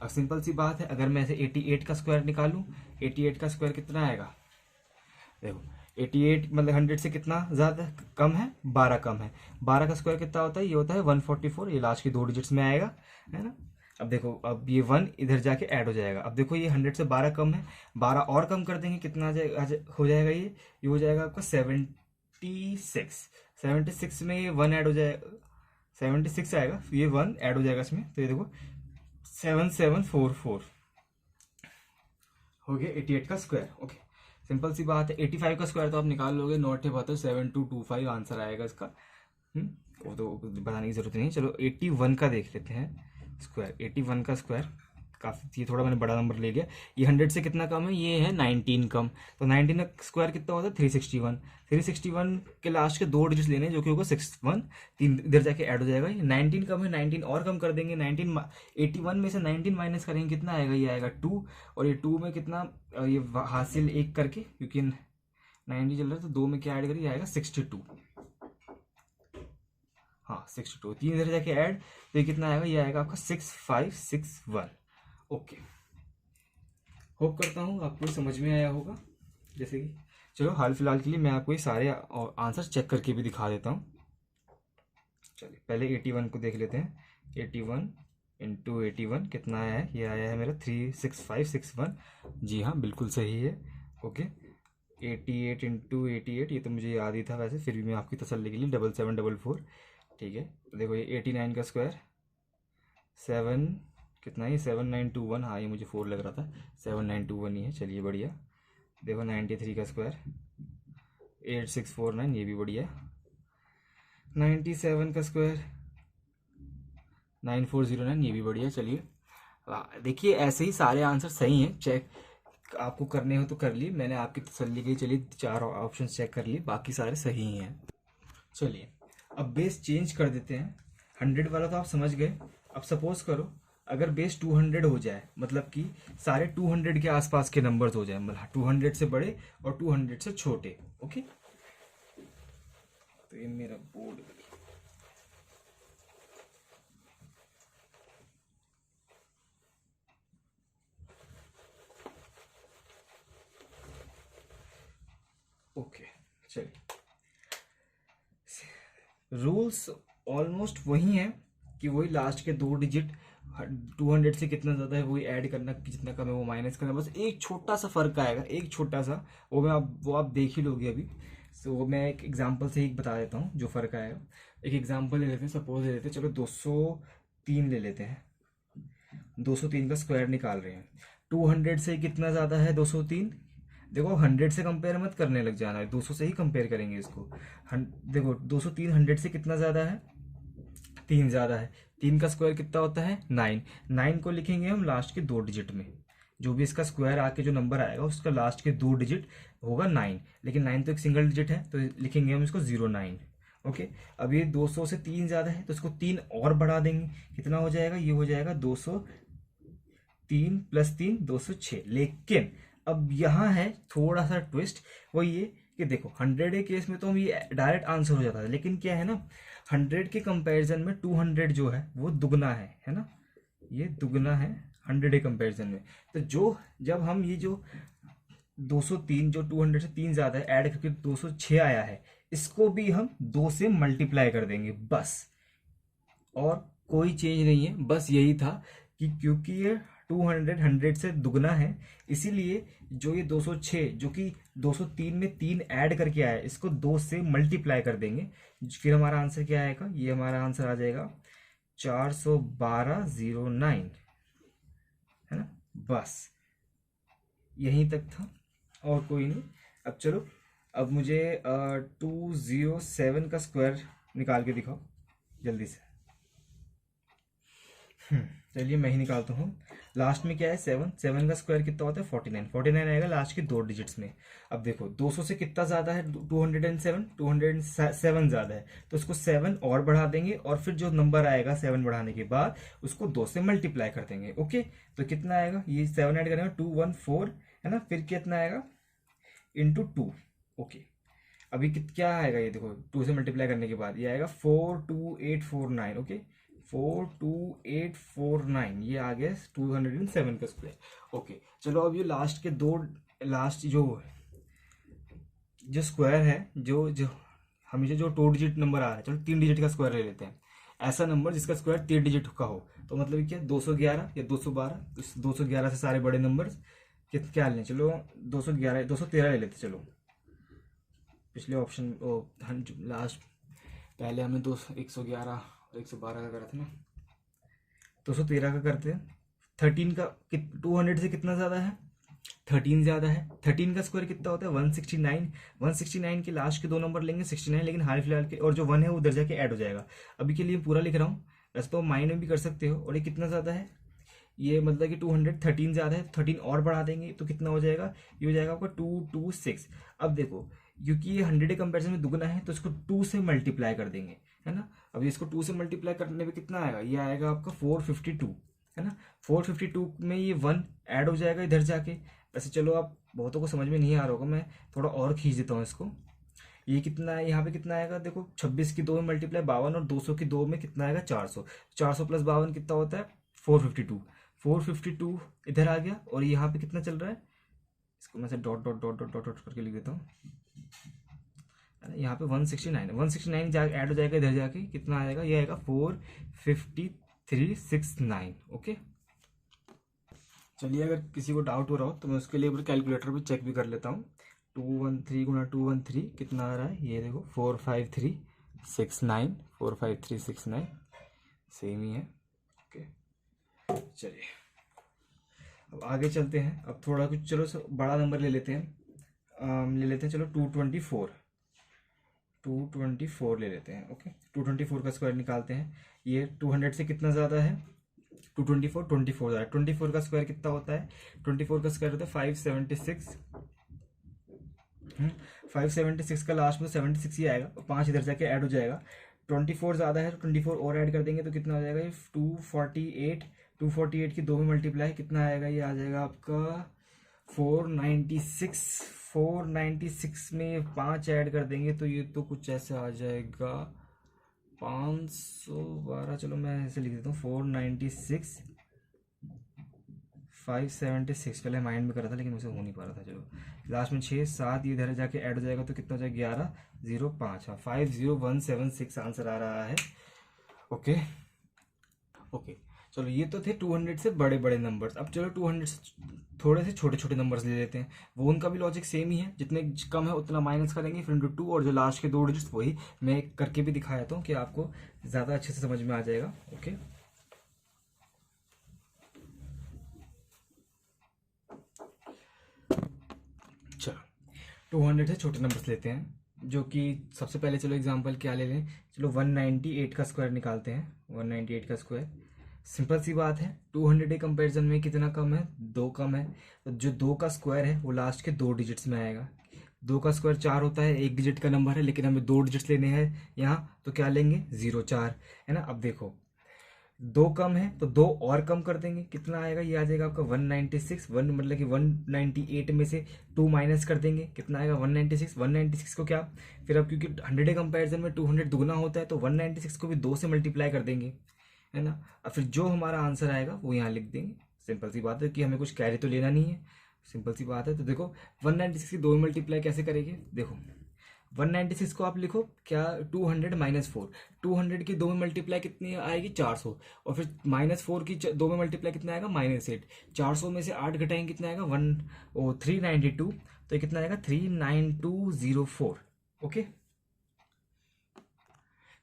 अब सिंपल सी बात है, अगर मैं ऐसे 88 का स्क्वायर निकालूं, 88 का स्क्वायर कितना आएगा, देखो 88 मतलब 100 से कितना ज़्यादा कम है, 12 कम है, 12 का स्क्वायर कितना होता है, ये होता है 144, ये लास्ट की 2 डिजिट्स में आएगा, है ना। अब देखो, अब ये 1 इधर जाके ऐड हो जाएगा, अब देखो ये 100 से 12 कम है, 12 और कम कर देंगे, कितना आ जाएगा, हो जाएगा ये हो जाएगा आपका 76। 76 में ये 1 ऐड हो जाएगा, 76 आएगा, ये 1 ऐड हो जाएगा इसमें, तो ये देखो 7744 हो गया 88 का स्क्वायर। ओके, सिंपल सी बात है। 85 का स्क्वायर तो आप निकाल लोगे, नॉट है बात है, 7225 आंसर आएगा इसका। वो तो बताने की जरूरत नहीं है। चलो 81 का देख लेते हैं स्क्वायर। 81 का स्क्वायर काफ़ी, ये थोड़ा मैंने बड़ा नंबर ले लिया, ये 100 से कितना कम है, ये है 19 कम, तो 19 का स्क्वायर कितना होता है 361। 361 के लास्ट के 2 डिजिट्स लेने जो कि होगा 61, 3 इधर जाके ऐड हो जाएगा, ये 19 कम है, 19 और कम कर देंगे, 81 में से 19 माइनस करेंगे, कितना आएगा, ये आएगा 2, और ये 2 में कितना, ये हासिल 1 करके, क्योंकि 90 चल रहा है तो 2 में क्या ऐड करिए, आएगा 62। हाँ 62, 3 इधर जाके ऐड, तो ये कितना आएगा, ये आएगा आपका 6561। ओके, होप करता हूँ आपको समझ में आया होगा। जैसे कि चलो हाल फिलहाल के लिए मैं आपको ये सारे आंसर चेक करके भी दिखा देता हूँ। चलिए पहले 81 को देख लेते हैं। 81 इंटू 81 कितना आया है, ये आया है मेरा 36561। जी हाँ बिल्कुल सही है। ओके, 88 इंटू 88, ये तो मुझे याद ही था वैसे, फिर भी मैं आपकी तसल्ली के लिए 7744। ठीक है, तो देखो ये 89 का स्क्वायर 7 कितना है, 7921। हाँ ये मुझे 4 लग रहा था, 7921 ही है, चलिए बढ़िया। देखो 93 का स्क्वायर 8649, ये भी बढ़िया। 97 का स्क्वायर 9409, ये भी बढ़िया। चलिए देखिए ऐसे ही सारे आंसर सही हैं, चेक आपको करने हो तो कर लिए, मैंने आपकी तसल्ली के लिए चलिए 4 ऑप्शन चेक कर लिए, बाकी सारे सही ही हैं। चलिए अब बेस चेंज कर देते हैं। 100 वाला तो आप समझ गए। अब सपोज करो अगर बेस 200 हो जाए, मतलब कि सारे 200 के आसपास के नंबर्स हो जाए, मतलब 200 से बड़े और 200 से छोटे। ओके, तो ये मेरा बोर्ड, ओके चलिए रूल्स ऑलमोस्ट वही हैं कि वही लास्ट के 2 डिजिट 200 से कितना ज़्यादा है वही ऐड करना, जितना कम है वो माइनस करना, बस एक छोटा सा फर्क आएगा, एक छोटा सा, वो आप देख ही लोगे अभी। सो मैं एक एग्जांपल से ही बता देता हूँ जो फर्क आएगा। एक एग्जांपल ले लेते हैं, सपोज ले लेते हैं, चलो 203 ले लेते हैं। 203 का स्क्वायर निकाल रहे हैं, 200 से कितना ज़्यादा है 203, देखो 100 से कंपेयर मत करने लग जाना है, 200 से ही कंपेयर करेंगे इसको। देखो 203 100 से कितना ज़्यादा है, 3 ज़्यादा है। 3 का स्क्वायर कितना होता है 9। 9 को लिखेंगे हम लास्ट के 2 डिजिट में, जो भी इसका स्क्वायर आके जो नंबर आएगा उसका लास्ट के 2 डिजिट होगा 9, लेकिन 9 तो एक सिंगल डिजिट है तो लिखेंगे हम इसको 09। ओके, अब ये 200 से 3 ज़्यादा है तो इसको 3 और बढ़ा देंगे, कितना हो जाएगा, ये हो जाएगा 203 + 3 206। लेकिन अब यहाँ है थोड़ा सा ट्विस्ट, वो ये कि देखो 100 के केस में तो हम ये डायरेक्ट आंसर हो जाता है, लेकिन क्या है ना 100 के कंपैरिजन में 200 जो है वो दुगना है ना, ये दुगना है 100 के कंपैरिजन में। तो जब हम ये जो 203 जो 200 से 3 ज़्यादा है ऐड करके 206 आया है, इसको भी हम 2 से मल्टीप्लाई कर देंगे बस, और कोई चेंज नहीं है। बस यही था कि क्योंकि ये 200 100 से दुगना है, इसीलिए जो ये 206 जो कि 203 में 3 ऐड करके आया है, इसको 2 से मल्टीप्लाई कर देंगे, फिर हमारा आंसर क्या आएगा, ये हमारा आंसर आ जाएगा 41209, है ना। बस यहीं तक था और कोई नहीं। अब चलो, अब मुझे 207 का स्क्वायर निकाल के दिखाओ जल्दी से। चलिए मैं ही निकालता हूँ। लास्ट में क्या है 7, 7 का स्क्वायर कितना होता है 49, 49 आएगा लास्ट के 2 डिजिट्स में। अब देखो 200 से कितना ज़्यादा है 207, 207 ज़्यादा है, तो उसको 7 और बढ़ा देंगे और फिर जो नंबर आएगा 7 बढ़ाने के बाद उसको 2 से मल्टीप्लाई कर देंगे। ओके, तो कितना आएगा, ये 7 ऐड करेंगे 214 है ना, फिर कितना आएगा इंटू 2। ओके, अभी क्या आएगा ये देखो 2 से मल्टीप्लाई करने के बाद ये आएगा 42849। ओके, 42849 ये आ गया 207 का स्क्वायर। ओके चलो, अब ये लास्ट के दो, लास्ट जो स्क्वायर है, जो जो हमेशा जो 2 डिजिट नंबर आ रहा है, चलो 3 डिजिट का स्क्वायर ले लेते हैं। ऐसा नंबर जिसका स्क्वायर 3 डिजिट का हो, तो मतलब क्या 211 या 212, इस 211 से सारे बड़े नंबर क्या लें, चलो 211 213 ले लेते। चलो पिछले ऑप्शन लास्ट पहले हमने 111 112 का करा था ना, 213 का करते हैं। 13 का 200 से कितना ज़्यादा है 13 ज़्यादा है। 13 का स्क्वायर कितना होता है 169, 169 के लास्ट के 2 नंबर लेंगे 69, लेकिन हाल फिलहाल के और जो 1 है वो उधर जाके ऐड हो जाएगा। अभी के लिए पूरा लिख रहा हूँ, वैसे तो माइंड में भी कर सकते हो। और ये कितना ज़्यादा है, ये मतलब कि 213 ज़्यादा है, 13 और बढ़ा देंगे तो कितना हो जाएगा, ये हो जाएगा आपका 226। अब देखो क्योंकि ये 100 के कंपेरिजन में दुगना है तो इसको 2 से मल्टीप्लाई कर देंगे, है ना। अब इसको 2 से मल्टीप्लाई करने पे कितना आएगा, ये आएगा आपका 452, है ना। 452 में ये 1 ऐड हो जाएगा इधर जाके। वैसे चलो आप बहुतों को समझ में नहीं आ रहा होगा, मैं थोड़ा और खींच देता हूँ इसको। ये कितना है, यहाँ पे कितना आएगा देखो, 26 की 2 में मल्टीप्लाई 52 और 200 की 2 में कितना आएगा 400, 400 प्लस 52 कितना होता है 452, 452 इधर आ गया। और यहाँ पे कितना चल रहा है, इसको मैं से dot dot dot dot dot dot करके लिख देता हूँ, यहाँ पे 169, 169 ऐड हो जाएगा इधर जाके, कितना आएगा, ये आएगा 45369। ओके चलिए, अगर किसी को डाउट हो रहा हो तो मैं उसके लिए कैलकुलेटर पे चेक भी कर लेता हूँ। 213 गुना 213 कितना आ रहा है, ये देखो 45369, 45369 सेम ही है। ओके चलिए अब आगे चलते हैं। अब थोड़ा कुछ चलो बड़ा नंबर ले लेते हैं, चलो 224 ले लेते हैं। ओके 224 का स्क्वायर निकालते हैं। ये 200 से कितना ज़्यादा है 224, 24 ज़्यादा है। 24 का स्क्वायर कितना होता है, 24 का स्क्वायर होता है 576। 576 का लास्ट में 76 ही आएगा, 5 इधर जाके ऐड हो जाएगा। 24 ज़्यादा है तो 24 और ऐड कर देंगे तो कितना हो जाएगा, ये 248, 248 की 2 में मल्टीप्लाई कितना आएगा, ये आ जाएगा आपका 496। 496 में 5 ऐड कर देंगे तो ये तो कुछ ऐसे आ जाएगा 512। चलो मैं ऐसे लिख देता हूँ 496 576। पहले माइंड में कर रहा था लेकिन मुझसे हो नहीं पा रहा था। चलो लास्ट में 6 7 इधर जाके ऐड हो जाएगा तो कितना हो जाएगा 1105। हाँ 50176 आंसर आ रहा है। ओके ओके चलो ये तो थे 200 से बड़े बड़े नंबर्स। अब चलो 200 से थोड़े से छोटे छोटे नंबर्स ले लेते हैं। वो उनका भी लॉजिक सेम ही है, जितने कम है उतना माइनस करेंगे फिर इंटू 2, और जो लास्ट के 2 डिजिट्स वही मैं करके भी दिखाया था कि आपको ज़्यादा अच्छे से समझ में आ जाएगा। ओके चलो 200 से छोटे नंबर्स लेते हैं, जो कि सबसे पहले चलो एग्जांपल क्या ले लें, चलो 198 का स्क्वायर निकालते हैं। 198 का स्क्वायर सिंपल सी बात है, 200 के कंपैरिजन में कितना कम है 2 कम है, तो जो 2 का स्क्वायर है वो लास्ट के 2 डिजिट्स में आएगा। 2 का स्क्वायर 4 होता है, 1 डिजिट का नंबर है लेकिन हमें 2 डिजिट्स लेने हैं यहाँ, तो क्या लेंगे 04, है ना। अब देखो 2 कम है तो 2 और कम कर देंगे, कितना आएगा, ये आ जाएगा आपका 196। 1 मतलब कि 198 में से 2 माइनस कर देंगे, कितना आएगा 196। 196 को क्या फिर अब क्योंकि 100 के कंपैरिजन में 200 दुगना होता है तो 196 को भी 2 से मल्टीप्लाई कर देंगे, है ना। अब फिर जो हमारा आंसर आएगा वो यहाँ लिख देंगे। सिंपल सी बात है कि हमें कुछ कैरी तो लेना नहीं है, सिंपल सी बात है। तो देखो 196 की 2 मल्टीप्लाई कैसे करेंगे, देखो 196 को आप लिखो क्या 200 माइनस 4, 200 की 2 में मल्टीप्लाई कितनी आएगी 400, और फिर माइनस 4 की 2 में मल्टीप्लाई कितना आएगा -8। 400 में से 8 घटाएंगे कितना आएगा 392, तो ये कितना आएगा 39204। ओके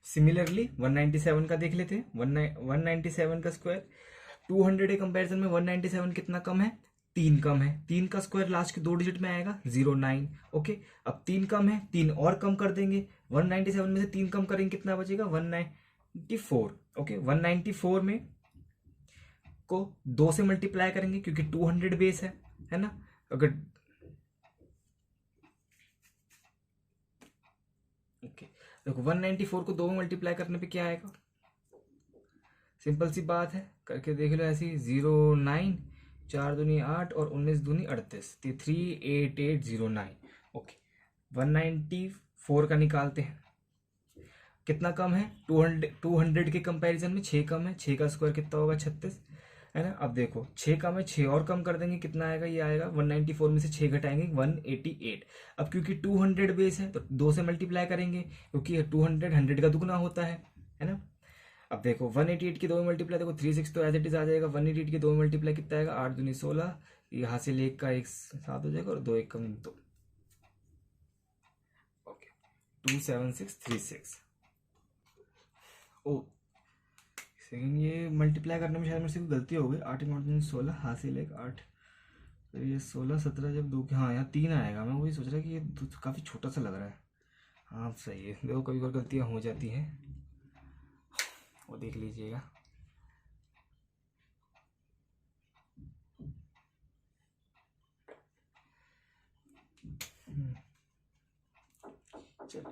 सिमिलरली 197 का देख लेते हैं। 197 का स्क्वायर 200 के कंपैरिजन में 197 कितना कम है तीन कम है, तीन का स्क्वायर लास्ट के दो डिजिट में आएगा 09। ओके, अब तीन कम है, तीन और कम कर देंगे, 197 में से तीन कम करेंगे कितना बचेगा 194। ओके, 194 में को 2 से मल्टीप्लाई करेंगे क्योंकि 200 बेस है ना। अगर ओके देखो 194 को 2 में मल्टीप्लाई करने पे क्या आएगा, सिंपल सी बात है, करके देख लो ऐसी 09, 4 दूनी 8 और 19 दूनी 38, 38809। ओके, 194 का निकालते हैं, कितना कम है 200 के कंपैरिजन में 6 कम है, 6 का स्क्वायर कितना होगा 36, है ना। अब देखो 6 कम है, 6 और कम कर देंगे कितना आएगा, ये आएगा 194 में से 6 घटाएंगे 188। अब क्योंकि 200 बेस है तो 2 से मल्टीप्लाई करेंगे क्योंकि 200 100 का दुगना होता है ना। अब देखो 188 की 2 में मल्टीप्लाई, देखो 36 तो एज इट इज आ जाएगा, 188 की 2 में मल्टीप्लाई कितना आएगा 8 दूनी 16, यहाँ से एक का एक साथ हो जाएगा और 2 एक कम 2। ओके, 27636। ओ सेकेंड, ये मल्टीप्लाई करने में शायद मेरे से कोई गलती हो गई, 8 × 16 हासिल एक 8, फिर ये 16 17 जब 2 हाँ यहाँ 3 आएगा। मैं वही सोच रहा कि ये काफ़ी छोटा सा लग रहा है। हाँ सही है, देखो कभी कभी गलतियाँ हो जाती हैं, वो देख लीजिएगा। चलिए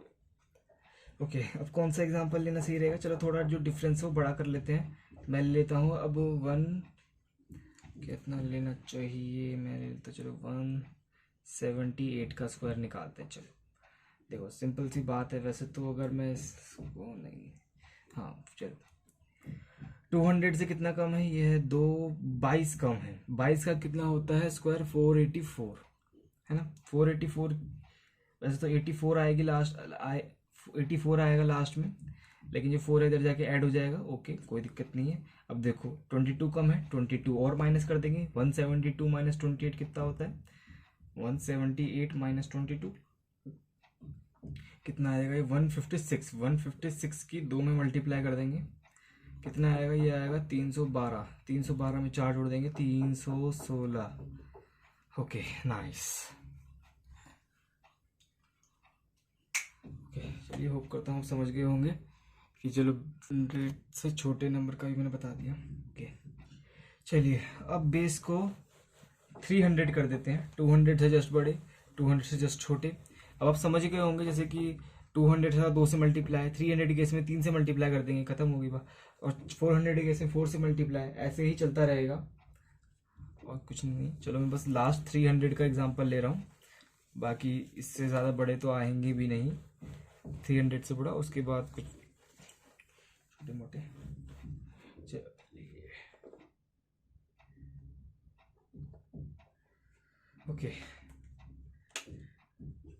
ओके, अब कौन सा एग्जांपल लेना सही रहेगा, चलो थोड़ा जो डिफरेंस है वो बड़ा कर लेते हैं। मैं लेता हूँ अब 1 कितना लेना चाहिए, मैं ले लेता, चलो 178 का स्क्वायर निकालते हैं। चलो देखो सिंपल सी बात है वैसे तो, अगर मैं इसको नहीं, हाँ चलो 200 से कितना कम है, ये है 22 कम है, 22 का कितना होता है स्क्वायर 484, है ना। 484 वैसे तो 84 आएगी लास्ट, 84 आएगा लास्ट में, लेकिन जो 4 इधर जाके ऐड हो जाएगा। ओके कोई दिक्कत नहीं है। अब देखो 22 कम है, 22 और माइनस कर देंगे, 172 माइनस 28 कितना होता है, 178 माइनस 22 कितना आएगा, ये 156, 156 की 2 में मल्टीप्लाई कर देंगे कितना आएगा, ये आएगा 312, 312 में 4 जोड़ देंगे 316। Okay nice. ओके चलिए, होप करता हूँ समझ गए होंगे कि चलो 100 से छोटे नंबर का भी मैंने बता दिया। ओके चलिए, अब बेस को 300 कर देते हैं, 200 से जस्ट बड़े, 200 से जस्ट छोटे। अब आप समझ गए होंगे जैसे कि 200 था 2 से मल्टीप्लाई, 300 केस में 3 से मल्टीप्लाई कर देंगे, खत्म होगी बात। और 400 केस में 4 से मल्टीप्लाई, ऐसे ही चलता रहेगा और कुछ नहीं। चलो मैं बस लास्ट 300 का एग्जांपल ले रहा हूँ, बाकी इससे ज़्यादा बड़े तो आएंगे भी नहीं, 300 से बड़ा, उसके बाद कुछ छोटे मोटे। ओके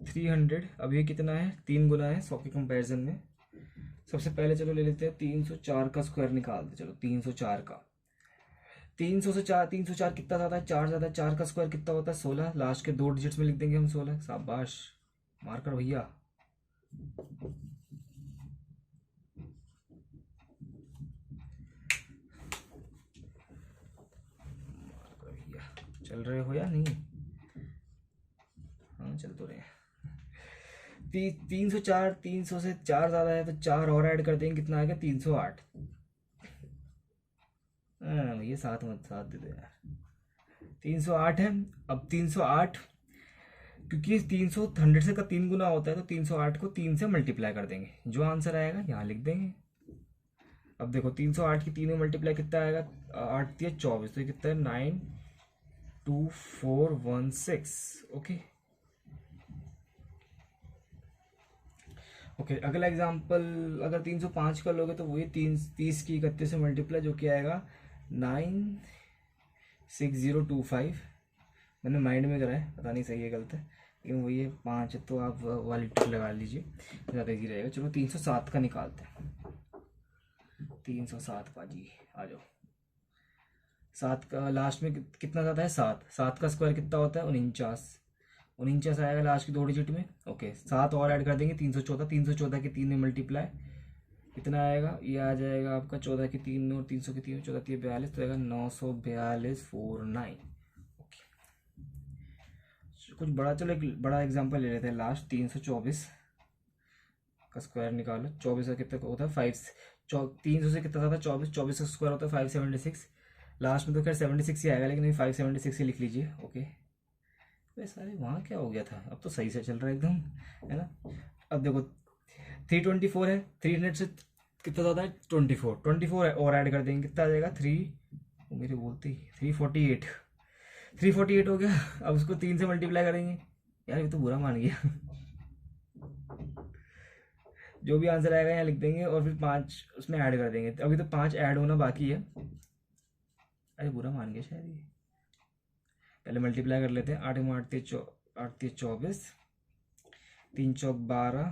300, अब ये कितना है 3 गुना है 100 के कंपैरिजन में। सबसे पहले चलो ले लेते हैं 304 का स्क्वायर निकालते, चलो 304 का, 300 से 4, 304 कितना ज़्यादा है 4 ज़्यादा है, 4 का स्क्वायर कितना होता है 16, लास्ट के 2 डिजिट्स में लिख देंगे हम 16। शाबाश मार्कर भैया। चल रहे हो या नहीं, हाँ चल तो रहे हैं। 304, 300 से 4 ज़्यादा है तो 4 और ऐड कर देंगे कितना आएगा 308। हाँ भैया साथ दे दो यार, 308 है। अब 308 क्योंकि 300 100 से का 3 गुना होता है तो 308 को 3 से मल्टीप्लाई कर देंगे, जो आंसर आएगा यहाँ लिख देंगे। अब देखो 308 की 3 में मल्टीप्लाई कितना आएगा, 8 3 24, तो कितना है 92416। ओके ओके अगला एग्जांपल, अगर 305 का लोगे तो वही 30 की 31 से मल्टीप्लाई, जो कि आएगा 96025। मैंने माइंड में करा है, पता नहीं सही है गलत है, लेकिन वही है 5 है तो आप वाली ट्रिक लगा लीजिए, ज़्यादा ईजी रहेगा। चलो 307 का निकालते हैं, 307 पाजी आ जाओ। 7 का लास्ट में कितना ज़्यादा है 7, 7 का स्क्वायर कितना होता है 49, 49 आएगा लास्ट की 2 डिजिट में। ओके 7 और ऐड कर देंगे 314, 314 के 3 में मल्टीप्लाई कितना आएगा, ये आ जाएगा आपका 14 के 3 और 300 के 3, 14 3 42, तो आएगा 94249। ओके कुछ बड़ा, चलो एक बड़ा एग्जांपल ले लेते हैं लास्ट। 324 का स्क्वायर निकालो। 24 का कितना होता है 5, 300 से कितना ज़्यादा 24, 24 का स्क्वायर होता है 576। लास्ट में तो खैर 76 ही आएगा, लेकिन अभी 576 ही लिख लीजिए। ओके, वैसे अरे वहाँ क्या हो गया था, अब तो सही से चल रहा है एकदम, है ना। अब देखो 324 है, 300 से कितना ज़्यादा है 24, 24 है और ऐड कर देंगे कितना आ जाएगा 3, मेरे बोलते ही 348, 348 हो गया। अब उसको 3 से मल्टीप्लाई करेंगे, यार ये तो बुरा मान गया। जो भी आंसर आएगा यहाँ लिख देंगे और फिर 5 उसमें ऐड कर देंगे। अभी तो 5 ऐड होना बाकी है। अरे बुरा मान गया शायद ये। पहले मल्टीप्लाई कर लेते हैं। 8 में 8 24, 3 चौक 12,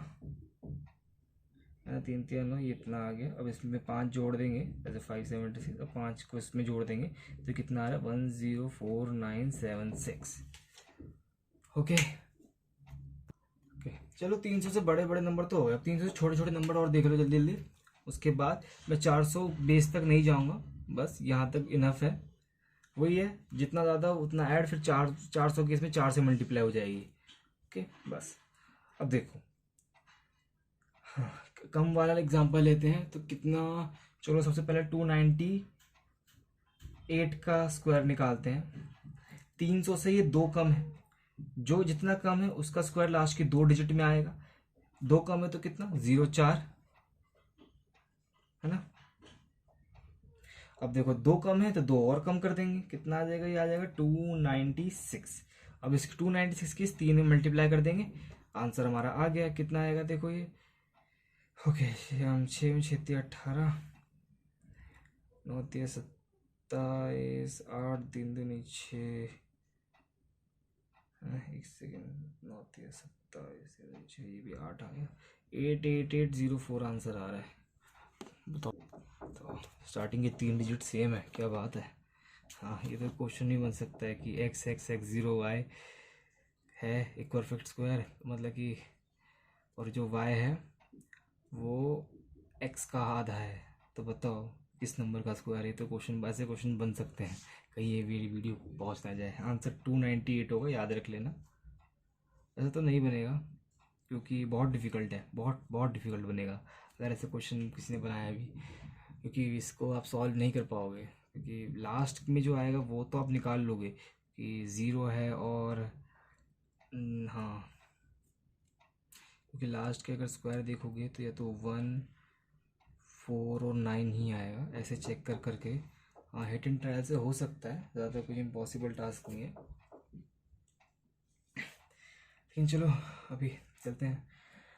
3 3 9, ये इतना आ गया। अब इसमें 5 जोड़ देंगे, जैसे 576, अब 5 को इसमें जोड़ देंगे तो कितना आ रहा है 104976। ओके ओके, चलो 300 से बड़े बड़े नंबर तो हो गए। अब 300 से छोटे छोटे नंबर और देख लो जल्दी जल्दी। उसके बाद मैं 400 बेस तक नहीं जाऊँगा, बस यहाँ तक इनफ है। वही है, जितना ज़्यादा उतना ऐड, फिर 400 के इसमें 4 से मल्टीप्लाई हो जाएगी। ओके बस। अब देखो, हाँ, कम वाला एग्जांपल लेते हैं तो कितना, चलो सबसे पहले 298 का स्क्वायर निकालते हैं। 300 से ये 2 कम है, जो जितना कम है उसका स्क्वायर लास्ट की 2 डिजिट में आएगा। 2 कम है तो कितना 04, है ना। अब देखो 2 कम है तो 2 और कम कर देंगे, कितना आ जाएगा, ये आ जाएगा 296। अब इस 296 की इस 3 में मल्टीप्लाई कर देंगे, आंसर हमारा आ गया। कितना आएगा देखो ये, ओके, हम 6 में 6 18, 9 27, 8 3 2 6, एक सेकेंड, 9 27, 6, ये भी 8 आ गया। 88804 आंसर आ रहा है। बताओ, तो स्टार्टिंग के 3 डिजिट सेम है, क्या बात है। हाँ, ये तो क्वेश्चन नहीं बन सकता है कि x x x 0 y है एक परफेक्ट स्क्वायर, मतलब कि, और जो y है वो x का आधा है, तो बताओ किस नंबर का स्क्वायर है। तो क्वेश्चन, ऐसे क्वेश्चन बन सकते हैं, कहीं ये वीडियो पहुंच ना जाए। आंसर 298 होगा, याद रख लेना। ऐसा तो नहीं बनेगा क्योंकि बहुत डिफ़िकल्ट है, बहुत बहुत डिफ़िकल्ट बनेगा अगर ऐसे क्वेश्चन किसी ने बनाया भी, क्योंकि इसको आप सॉल्व नहीं कर पाओगे। क्योंकि लास्ट में जो आएगा वो तो आप निकाल लोगे कि 0 है, और हाँ, क्योंकि लास्ट के अगर स्क्वायर देखोगे तो या तो 1 4 और 9 ही आएगा, ऐसे चेक कर करके। हाँ, हिट एंड ट्रायल से हो सकता है, ज़्यादा कोई इम्पॉसिबल टास्क नहीं है। लेकिन चलो अभी चलते हैं,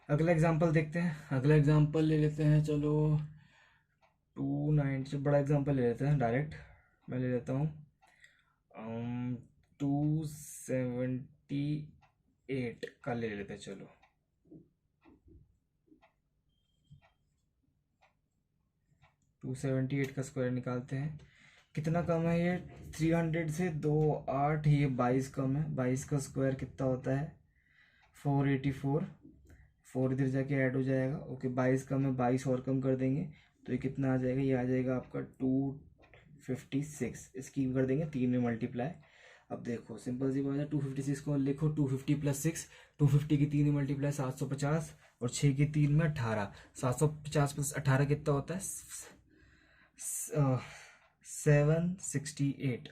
अगला एग्जांपल देखते हैं। अगला एग्जांपल ले लेते हैं, चलो 290 से बड़ा एग्जांपल ले लेते हैं डायरेक्ट। मैं ले लेता हूँ 278 का ले लेते हैं। चलो 278 का स्क्वायर निकालते हैं। कितना कम है ये 300 से 2 8, ये 22 कम है। 22 का स्क्वायर कितना होता है 484, 4 इधर जाके ऐड हो जाएगा। ओके, 22 कम है, 22 और कम कर देंगे तो ये कितना आ जाएगा, ये आ जाएगा आपका 256। इसकी कर देंगे 3 में मल्टीप्लाई। अब देखो सिंपल सी बात है, 256 को लिखो 250 + 6, 250 की 3 में मल्टीप्लाई 750, और 6 की 3 में 18, 750 + 18 कितना होता है 768।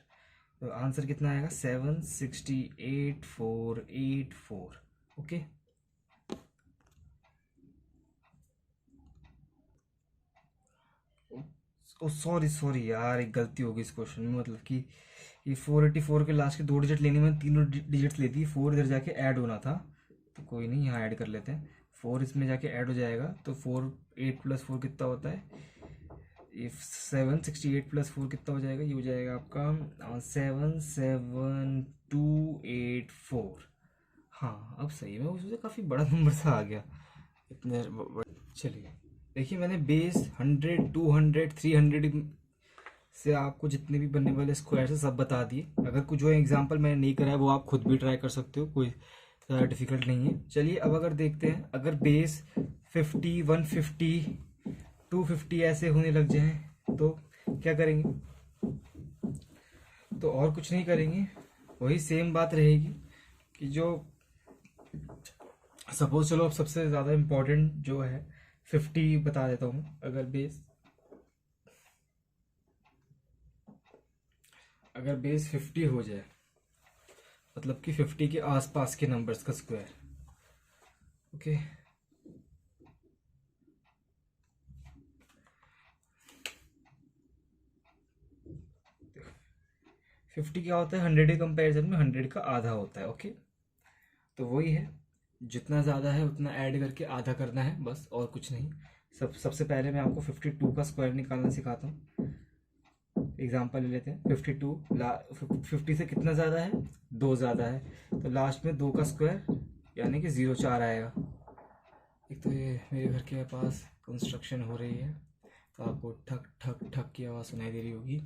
तो आंसर कितना आएगा 768484। ओके, ओ सॉरी सॉरी यार, एक गलती हो गई इस क्वेश्चन में। मतलब कि ये 484 के लास्ट के 2 डिजिट लेने में 3 डिजिट्स लेती है, 4 इधर जाके ऐड होना था, तो कोई नहीं, यहाँ ऐड कर लेते हैं। 4 इसमें जाके ऐड हो जाएगा तो 4 8 + 4 कितना होता है, ये 768 + 4 कितना हो जाएगा, ये हो जाएगा आपका 77284। हाँ, अब सही में उससे काफ़ी बड़ा नंबर सा आ गया इतने। चलिए देखिए, मैंने बेस 100 200 300 से आपको जितने भी बनने वाले स्क्वायर है सब बता दिए। अगर कुछ जो एग्जांपल मैंने नहीं करा है वो आप खुद भी ट्राई कर सकते हो, कोई ज़्यादा डिफिकल्ट नहीं है। चलिए अब अगर देखते हैं, अगर बेस 50 150 250 ऐसे होने लग जाए तो क्या करेंगे। तो और कुछ नहीं करेंगे, वही सेम बात रहेगी कि जो सपोज, चलो अब सबसे ज़्यादा इम्पोर्टेंट जो है 50 बता देता हूँ। अगर बेस 50 हो जाए, मतलब कि 50 के आसपास के नंबर्स का स्क्वायर, ओके। 50 क्या होता है, 100 के कंपैरिजन में 100 का आधा होता है, ओके। तो वही है, जितना ज़्यादा है उतना ऐड करके आधा करना है, बस, और कुछ नहीं। सबसे पहले मैं आपको 52 का स्क्वायर निकालना सिखाता हूँ। एग्जाम्पल ले लेते हैं। 52 50 से कितना ज़्यादा है, 2 ज़्यादा है, तो लास्ट में 2 का स्क्वायर यानी कि 0,4 आएगा। एक तो ये मेरे घर के पास कंस्ट्रक्शन हो रही है, तो आपको ठक ठक ठक की आवाज़ सुनाई दे रही होगी,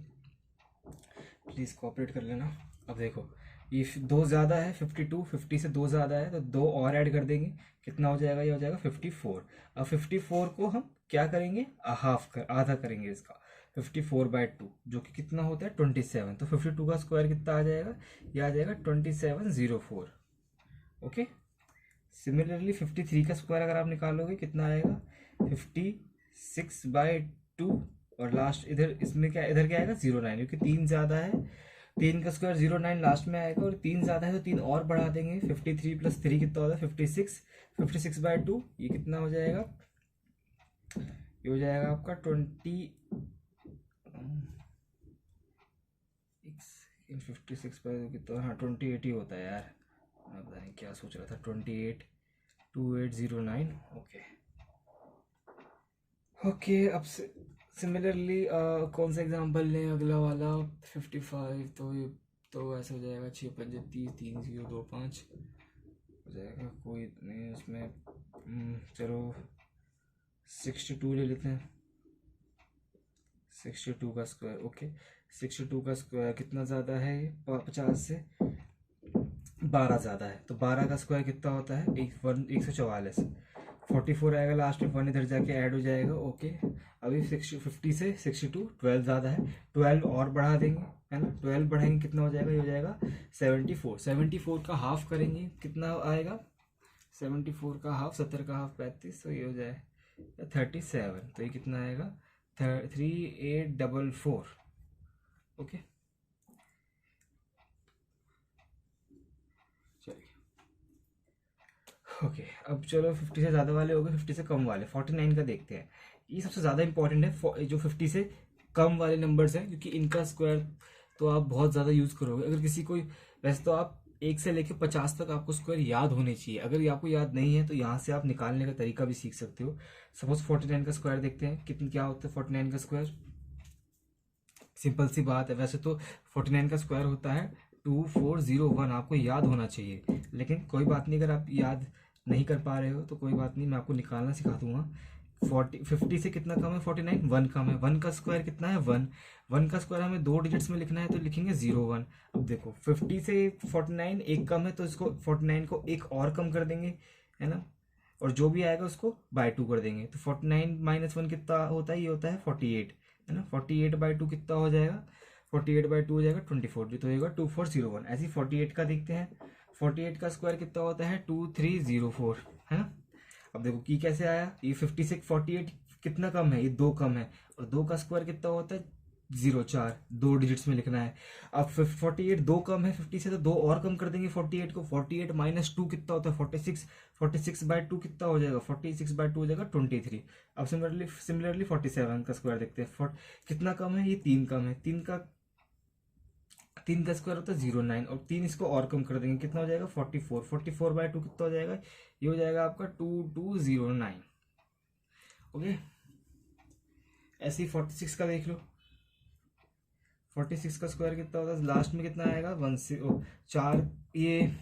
प्लीज़ कोऑपरेट कर लेना। अब देखो, ये 2 ज़्यादा है, 52, 50 से 2 ज़्यादा है, तो 2 और ऐड कर देंगे, कितना हो जाएगा, ये हो जाएगा 54। अब 54 को हम क्या करेंगे, आधा करेंगे इसका, 54/2, जो कि कितना होता है 27। तो 52 का स्क्वायर कितना आ जाएगा, ये आ जाएगा 2704, ओके। सिमिलरली 53 का स्क्वायर अगर आप निकालोगे कितना आएगा, 56/2, और लास्ट इधर इसमें क्या, इधर क्या आएगा 09, क्योंकि 3 ज़्यादा है, 3 का स्क्वायर 09 लास्ट में आएगा, और 3 ज़्यादा है तो 3 और बढ़ा देंगे। 53 + 3 कितना होता है 56, 56/2, ये कितना हो जाएगा, ये हो जाएगा आपका 20, 56/2 कितना, हाँ 28 ही होता है यार, मैं पता नहीं क्या सोच रहा था, 28, 2809, ओके ओके। अब सिमिलरली कौन सा एग्जांपल लें, अगला वाला 55, तो ये तो ऐसा हो जाएगा 6 पंजे 30, 3025 हो जाएगा, कोई नहीं उसमें। चलो 62 ले लेते हैं, 62 का स्क्वायर, ओके। 62 का स्क्वायर कितना ज़्यादा है, 50 से 12 ज़्यादा है, तो 12 का स्क्वायर कितना होता है, 144। 44 आएगा लास्ट में, 1 इधर जाके ऐड हो जाएगा, ओके। अभी 50 से 62, 12 ज़्यादा है, 12 और बढ़ा देंगे, है ना, 12 बढ़ाएंगे कितना हो जाएगा, ये हो जाएगा 74। 74 का हाफ करेंगे कितना आएगा, 74 का हाफ, 70 का हाफ 35, तो ये हो जाए 37, तो ये कितना आएगा 3844, ओके। चलिए ओके, अब चलो 50 से ज़्यादा वाले हो गए, 50 से कम वाले 49 का देखते हैं। ये सबसे ज़्यादा इंपॉर्टेंट है, जो 50 से कम वाले नंबर्स हैं, क्योंकि इनका स्क्वायर तो आप बहुत ज़्यादा यूज़ करोगे। अगर किसी को, वैसे तो आप 1 से लेकर 50 तक आपको स्क्वायर याद होने चाहिए, अगर ये आपको याद नहीं है तो यहाँ से आप निकालने का तरीका भी सीख सकते हो। सपोज 49 का स्क्वायर देखते हैं, कितना क्या होता है 49 का स्क्वायर, सिंपल सी बात है। वैसे तो 49 का स्क्वायर होता है 2401, आपको याद होना चाहिए, लेकिन कोई बात नहीं, अगर आप याद नहीं कर पा रहे हो तो कोई बात नहीं, मैं आपको निकालना सिखा दूंगा। 50 से कितना कम है 49, 1 कम है, 1 का स्क्वायर कितना है 1, 1 का स्क्वायर हमें 2 डिजिट्स में लिखना है, तो लिखेंगे 01। अब देखो 50 से 49 एक कम है, तो इसको 49 को एक और कम कर देंगे, है ना, और जो भी आएगा उसको बाय 2 कर देंगे, तो 49 - 1 कितना होता है, ये होता है 48, है ना। 48/2 कितना हो जाएगा, 48/2 हो जाएगा 24, जो तो होगा 2401। ऐसे ही 48 का देखते हैं, 48 का स्क्वायर कितना होता है 2304, है ना। अब देखो की कैसे आया, ये 50 से 48 कितना कम है, ये 2 कम है, और 2 का स्क्वायर कितना होता है 04, 2 डिजिट्स में लिखना है। अब 48 2 कम है 50 से, तो 2 और कम कर देंगे 48 को, 48 - 2 कितना होता है 46, 46/2 कितना हो जाएगा, 46/2 हो जाएगा 23। अब सिमिलरली 47 का स्क्वायर देखते हैं, कितना कम है, ये 3 कम है, 3 का स्क्वायर होता है 09, और 3 इसको और कम कर देंगे, कितना हो जाएगा 44, 44/2 कितना हो जाएगा, ये हो जाएगा आपका 2209, ओके। ऐसे ही 46 का देख लो, 46 का स्क्वायर कितना होता है, लास्ट में कितना आएगा 4, ये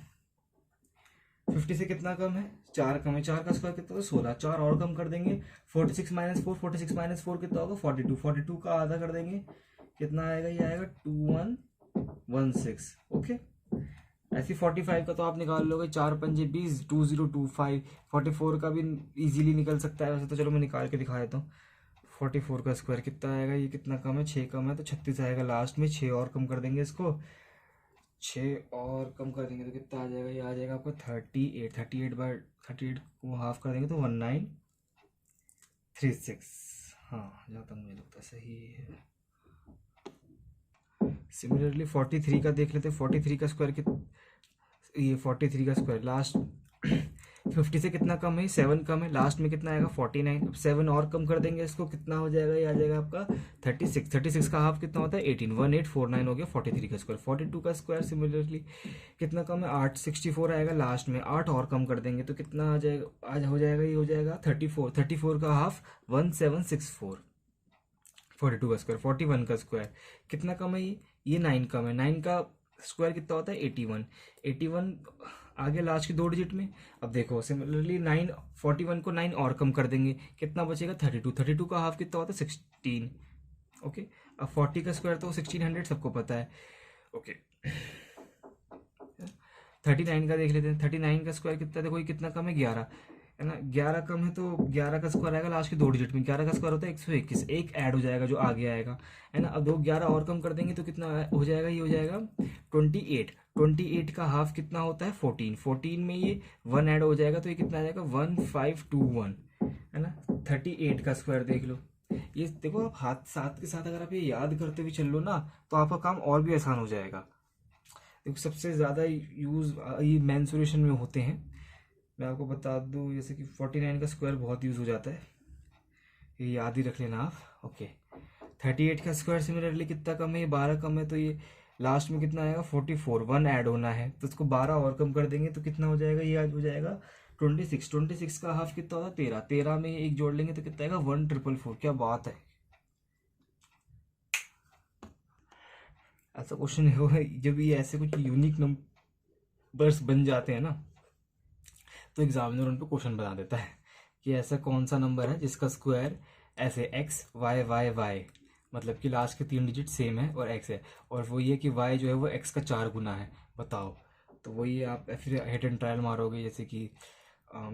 50 से कितना कम है 4 कम है, 4 का स्क्वायर कितना होगा 16, 4 और कम कर देंगे, 46 - 4, 46 - 4 कितना होगा 42, 42 का आधा कर देंगे, कितना आएगा, ये आएगा 2116, ओके। ऐसे 45 का तो आप निकाल लोगे, 4 पंजे 20, 2025। 44 का भी इजीली निकल सकता है, वैसे तो चलो मैं निकाल के दिखा देता हूँ। 44 का स्क्वायर कितना आएगा, ये कितना कम है 6 कम है, तो 36 आएगा लास्ट में, 6 और कम कर देंगे इसको, छः और कम कर देंगे तो कितना आ जाएगा, ये आ जाएगा आपका 38। 38 को हाफ कर देंगे तो 1936। हाँ, जहाँ तक मुझे लगता है सही है। सिमिलरली 43 का देख लेते हैं। 43 का स्क्वायर कितना, ये 43 का स्क्वायर लास्ट 50 से कितना कम है, 7 कम है, लास्ट में कितना आएगा 49। अब 7 और कम कर देंगे इसको, कितना हो जाएगा, ये आ जाएगा आपका 36। 36 का हाफ कितना होता है 18, 1849 हो गया 43 का स्क्वायर। 42 का स्क्वायर सिमिलरली कितना कम है 8, 64 आएगा लास्ट में, 8 और कम कर देंगे तो कितना आ जाएगा, आज हो जाएगा, ये हो जाएगा 34। 34 का हाफ 1764। 42 का स्क्वायर। 41 का स्क्वायर कितना कम है, ये 9 कम है। 9 का स्क्वायर कितना होता है 81। 81 आगे लास्ट की 2 डिजिट में। अब देखो सिमिलरली 9, 41 को 9 और कम कर देंगे, कितना बचेगा 32। 32 का हाफ कितना होता है 16। ओके, अब 40 का स्क्वायर तो 1600 सबको पता है। ओके, 39 का देख लेते हैं। 39 का स्क्वायर कितना, देखो ये कितना कम है 11, है ना। 11 कम है तो 11 का स्क्वायर आएगा लास्ट के 2 डिजिट में। 11 का स्क्वायर होता है 121, एक ऐड हो जाएगा जो आगे आएगा, है ना। अब 11 और कम कर देंगे तो कितना हो जाएगा, ये हो जाएगा 28। 28 का हाफ कितना होता है 14। 14 में ये 1 ऐड हो जाएगा तो ये कितना आ जाएगा 1521, है ना। 38 का स्क्वायर देख लो, ये देखो आप हाथ साथ के साथ अगर आप ये याद करते हुए चल लो ना तो आपका काम और भी आसान हो जाएगा। देखो सबसे ज़्यादा यूज़ ये मेंसुरेशन में होते हैं। मैं आपको बता दूं जैसे कि 49 का स्क्वायर बहुत यूज़ हो जाता है, ये याद ही रख लेना आप। ओके, 38 का स्क्वायर सिमिलरली कितना कम है, ये 12 कम है तो ये लास्ट में कितना आएगा 44। 1 ऐड होना है तो इसको 12 और कम कर देंगे तो कितना हो जाएगा, ये आज हो जाएगा 26। 26 का हाफ कितना होता है 13। 13 में एक जोड़ लेंगे तो कितना आएगा 1444। क्या बात है, ऐसा क्वेश्चन है जब ये ऐसे कुछ यूनिक नंबर्स बन जाते हैं ना तो एग्जामिनर उन पर क्वेश्चन बना देता है कि ऐसा कौन सा नंबर है जिसका स्क्वायर ऐसे एक्स वाई वाई वाई, मतलब कि लास्ट के 3 डिजिट सेम है और एक्स है, और वो ये कि वाई जो है वो एक्स का 4 गुना है, बताओ। तो वही आप फिर हिट एंड ट्रायल मारोगे जैसे कि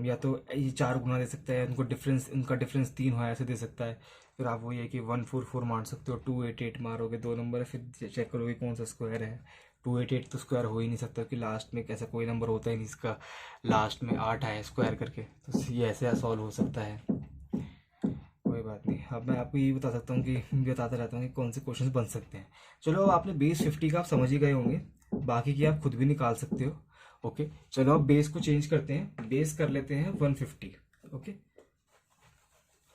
या तो ये 4 गुना दे सकता है, उनका डिफरेंस 3 हो ऐसे दे सकता है। फिर आप वही है कि 144 मार सकते हो, 288 मारोगे, 2 नंबर है, फिर चेक करोगे कौन सा स्क्वायर है। 288 तो स्क्वायर हो ही नहीं सकता कि लास्ट में कैसा कोई नंबर होता ही नहीं इसका लास्ट में 8 आए स्क्वायर करके, तो ये ऐसे सॉल्व हो सकता है। कोई बात नहीं, अब मैं आपको ये बता सकता हूँ कि बताता रहता हूँ कि कौन से क्वेश्चन बन सकते हैं। चलो, आपने बेस 50 का आप समझ ही गए होंगे, बाकी की आप खुद भी निकाल सकते हो। ओके, चलो अब बेस को चेंज करते हैं, बेस कर लेते हैं 150। ओके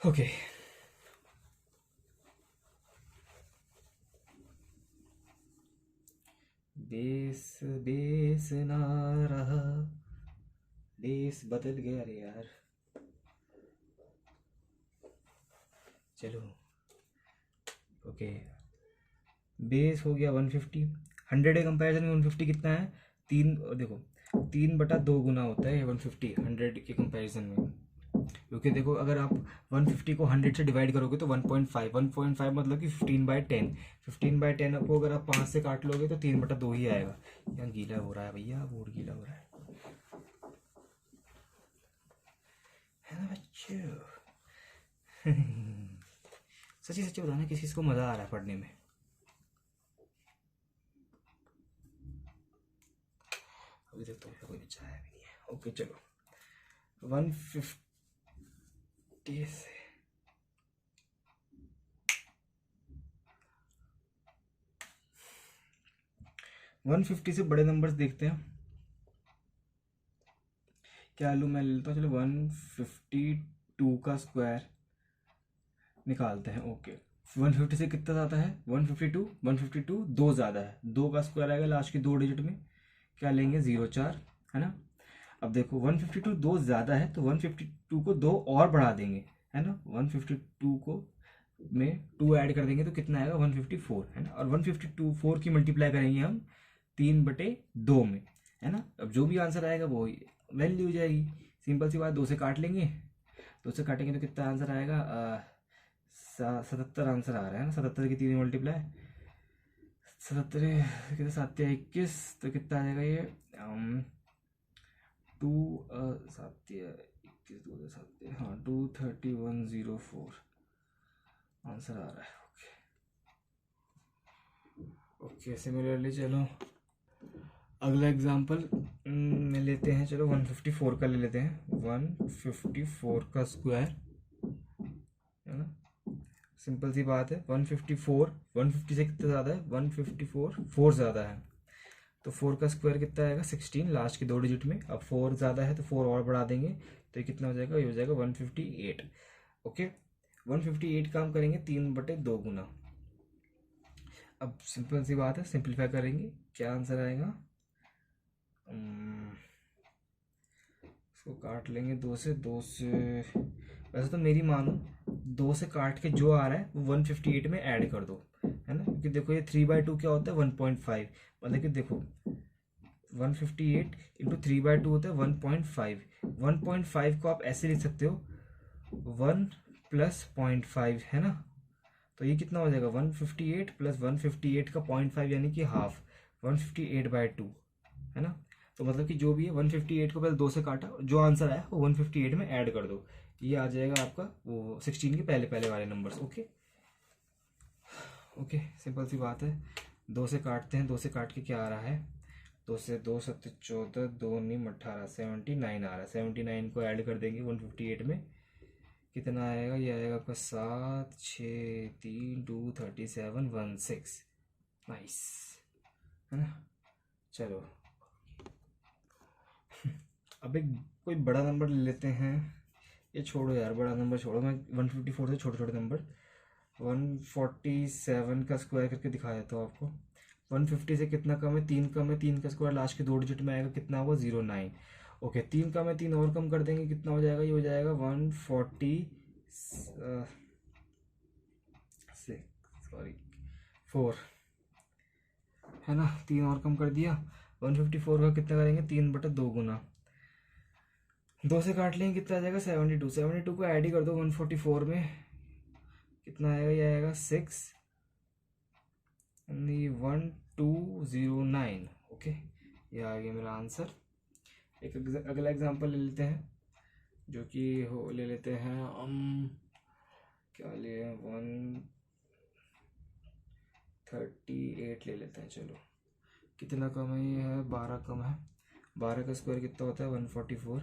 ओके, बेस बेस ना रहा, बेस बदल गया रे यार। चलो ओके, बेस हो गया 150। 100 के कंपैरिजन में 150 कितना है, 3, देखो 3/2 गुना होता है 150 100 के कंपैरिजन में। क्योंकि देखो अगर आप 150 को 100 से डिवाइड करोगे तो 1.5, 1.5 मतलब कि 15/10। 15/10 को अगर आप 5 से काट लोगे तो 3/2 ही आएगा। यहाँ गीला हो रहा है भैया, बोर्ड गीला हो रहा है ना बच्चों। सच्ची सच्ची बताना किसी चीज़ को मज़ा आ रहा है पढ़ने में। अभी तक तो कोई बच्चा आया भी नहीं है। ओके चलो, 150 से 150 से बड़े नंबर्स देखते हैं क्या लूँ मैं, लेता हूँ चलो 152 का स्क्वायर निकालते हैं। ओके, 150 से कितना ज़्यादा है 152, 152 2 ज़्यादा है, 2 का स्क्वायर आएगा लास्ट की 2 डिजिट में, क्या लेंगे 04, है ना। अब देखो 152 2 ज़्यादा है तो 152 को 2 और बढ़ा देंगे, है ना। 152 को में 2 ऐड कर देंगे तो कितना आएगा 154, है ना। और 152 4 की मल्टीप्लाई करेंगे हम 3/2 में, है ना। अब जो भी आंसर आएगा वो वैल्यू हो जाएगी। सिंपल सी बात, 2 से काट लेंगे, 2 से काटेंगे तो कितना आंसर आएगा 77 आंसर आ रहा है ना। 77 की 3 मल्टीप्लाई 77 कितना 7 या 21 तो कितना आ जाएगा ये 2 7 या 21 2 7, हाँ 23104 आंसर आ रहा है। ओके ओके, सिमिलरली चलो अगला एग्जांपल लेते हैं, चलो 154 का ले लेते हैं। 154 का स्क्वायर, है ना, सिंपल सी बात है। 154, 150 से कितना ज़्यादा है? 154 4 ज़्यादा है, तो 4 का स्क्वायर कितना आएगा? 16, लास्ट के 2 डिजिट में। अब 4 ज़्यादा है तो 4 और बढ़ा देंगे, तो ये कितना हो जाएगा? ये हो जाएगा 158। ओके, 158 काम करेंगे 3/2 गुना। अब सिंपल सी बात है, सिंप्लीफाई करेंगे, क्या आंसर आएगा? इसको काट लेंगे 2 से, 2 से, वैसे तो मेरी मानो 2 से काट के जो आ रहा है वो 158 में ऐड कर दो, है ना, क्योंकि देखो ये 3/2 क्या होता है? 1.5, मतलब कि देखो 158 इंटू 3/2 होता है 1.5। 1.5 को आप ऐसे लिख सकते हो 1 प्लस 0.5, है ना, तो ये कितना हो जाएगा? 158 प्लस 158 का 0.5 यानी कि हाफ, 158/2, है ना। तो मतलब कि जो भी है 158 को पहले 2 से काटा, जो आंसर आया वो 158 में ऐड कर दो, ये आ जाएगा आपका वो 16 के पहले पहले वाले नंबर्स। ओके ओके, सिंपल सी बात है। 2 से काटते हैं, 2 से काट के क्या आ रहा है? 2 से 2 7 14, 2 9 18, 79 आ रहा है। 79 को ऐड कर देंगे 158 में, कितना आएगा? ये आएगा आपका 7 6 3 2 37 16। नाइस, है ना। चलो अब एक कोई बड़ा नंबर ले लेते हैं, ये छोड़ो यार, बड़ा नंबर छोड़ो, मैं 154 से छोटे छोटे नंबर 147 का स्क्वायर करके दिखाया था आपको। 150 से कितना कम है? 3 कम है, 3 का स्क्वायर लास्ट के 2 डिजिट में आएगा, कितना होगा? 09। ओके, 3 कम है, 3 और कम कर देंगे, कितना हो जाएगा? ये हो जाएगा 4, है ना, 3 और कम कर दिया। 154 का कितना करेंगे? 3/2 गुना, 2 से काट लेंगे, कितना आ जाएगा? 72। 72 को ऐड ही कर दो 144 में, कितना आएगा? ये आएगा 6 1209। ओके, ये आ गया मेरा आंसर। एक अगला एग्जांपल ले लेते हैं, जो कि हो ले लेते हैं हम, क्या ले 138 ले लेते हैं। चलो, कितना कम है? ये है 12 कम है। 12 का स्क्वायर कितना होता है? 144,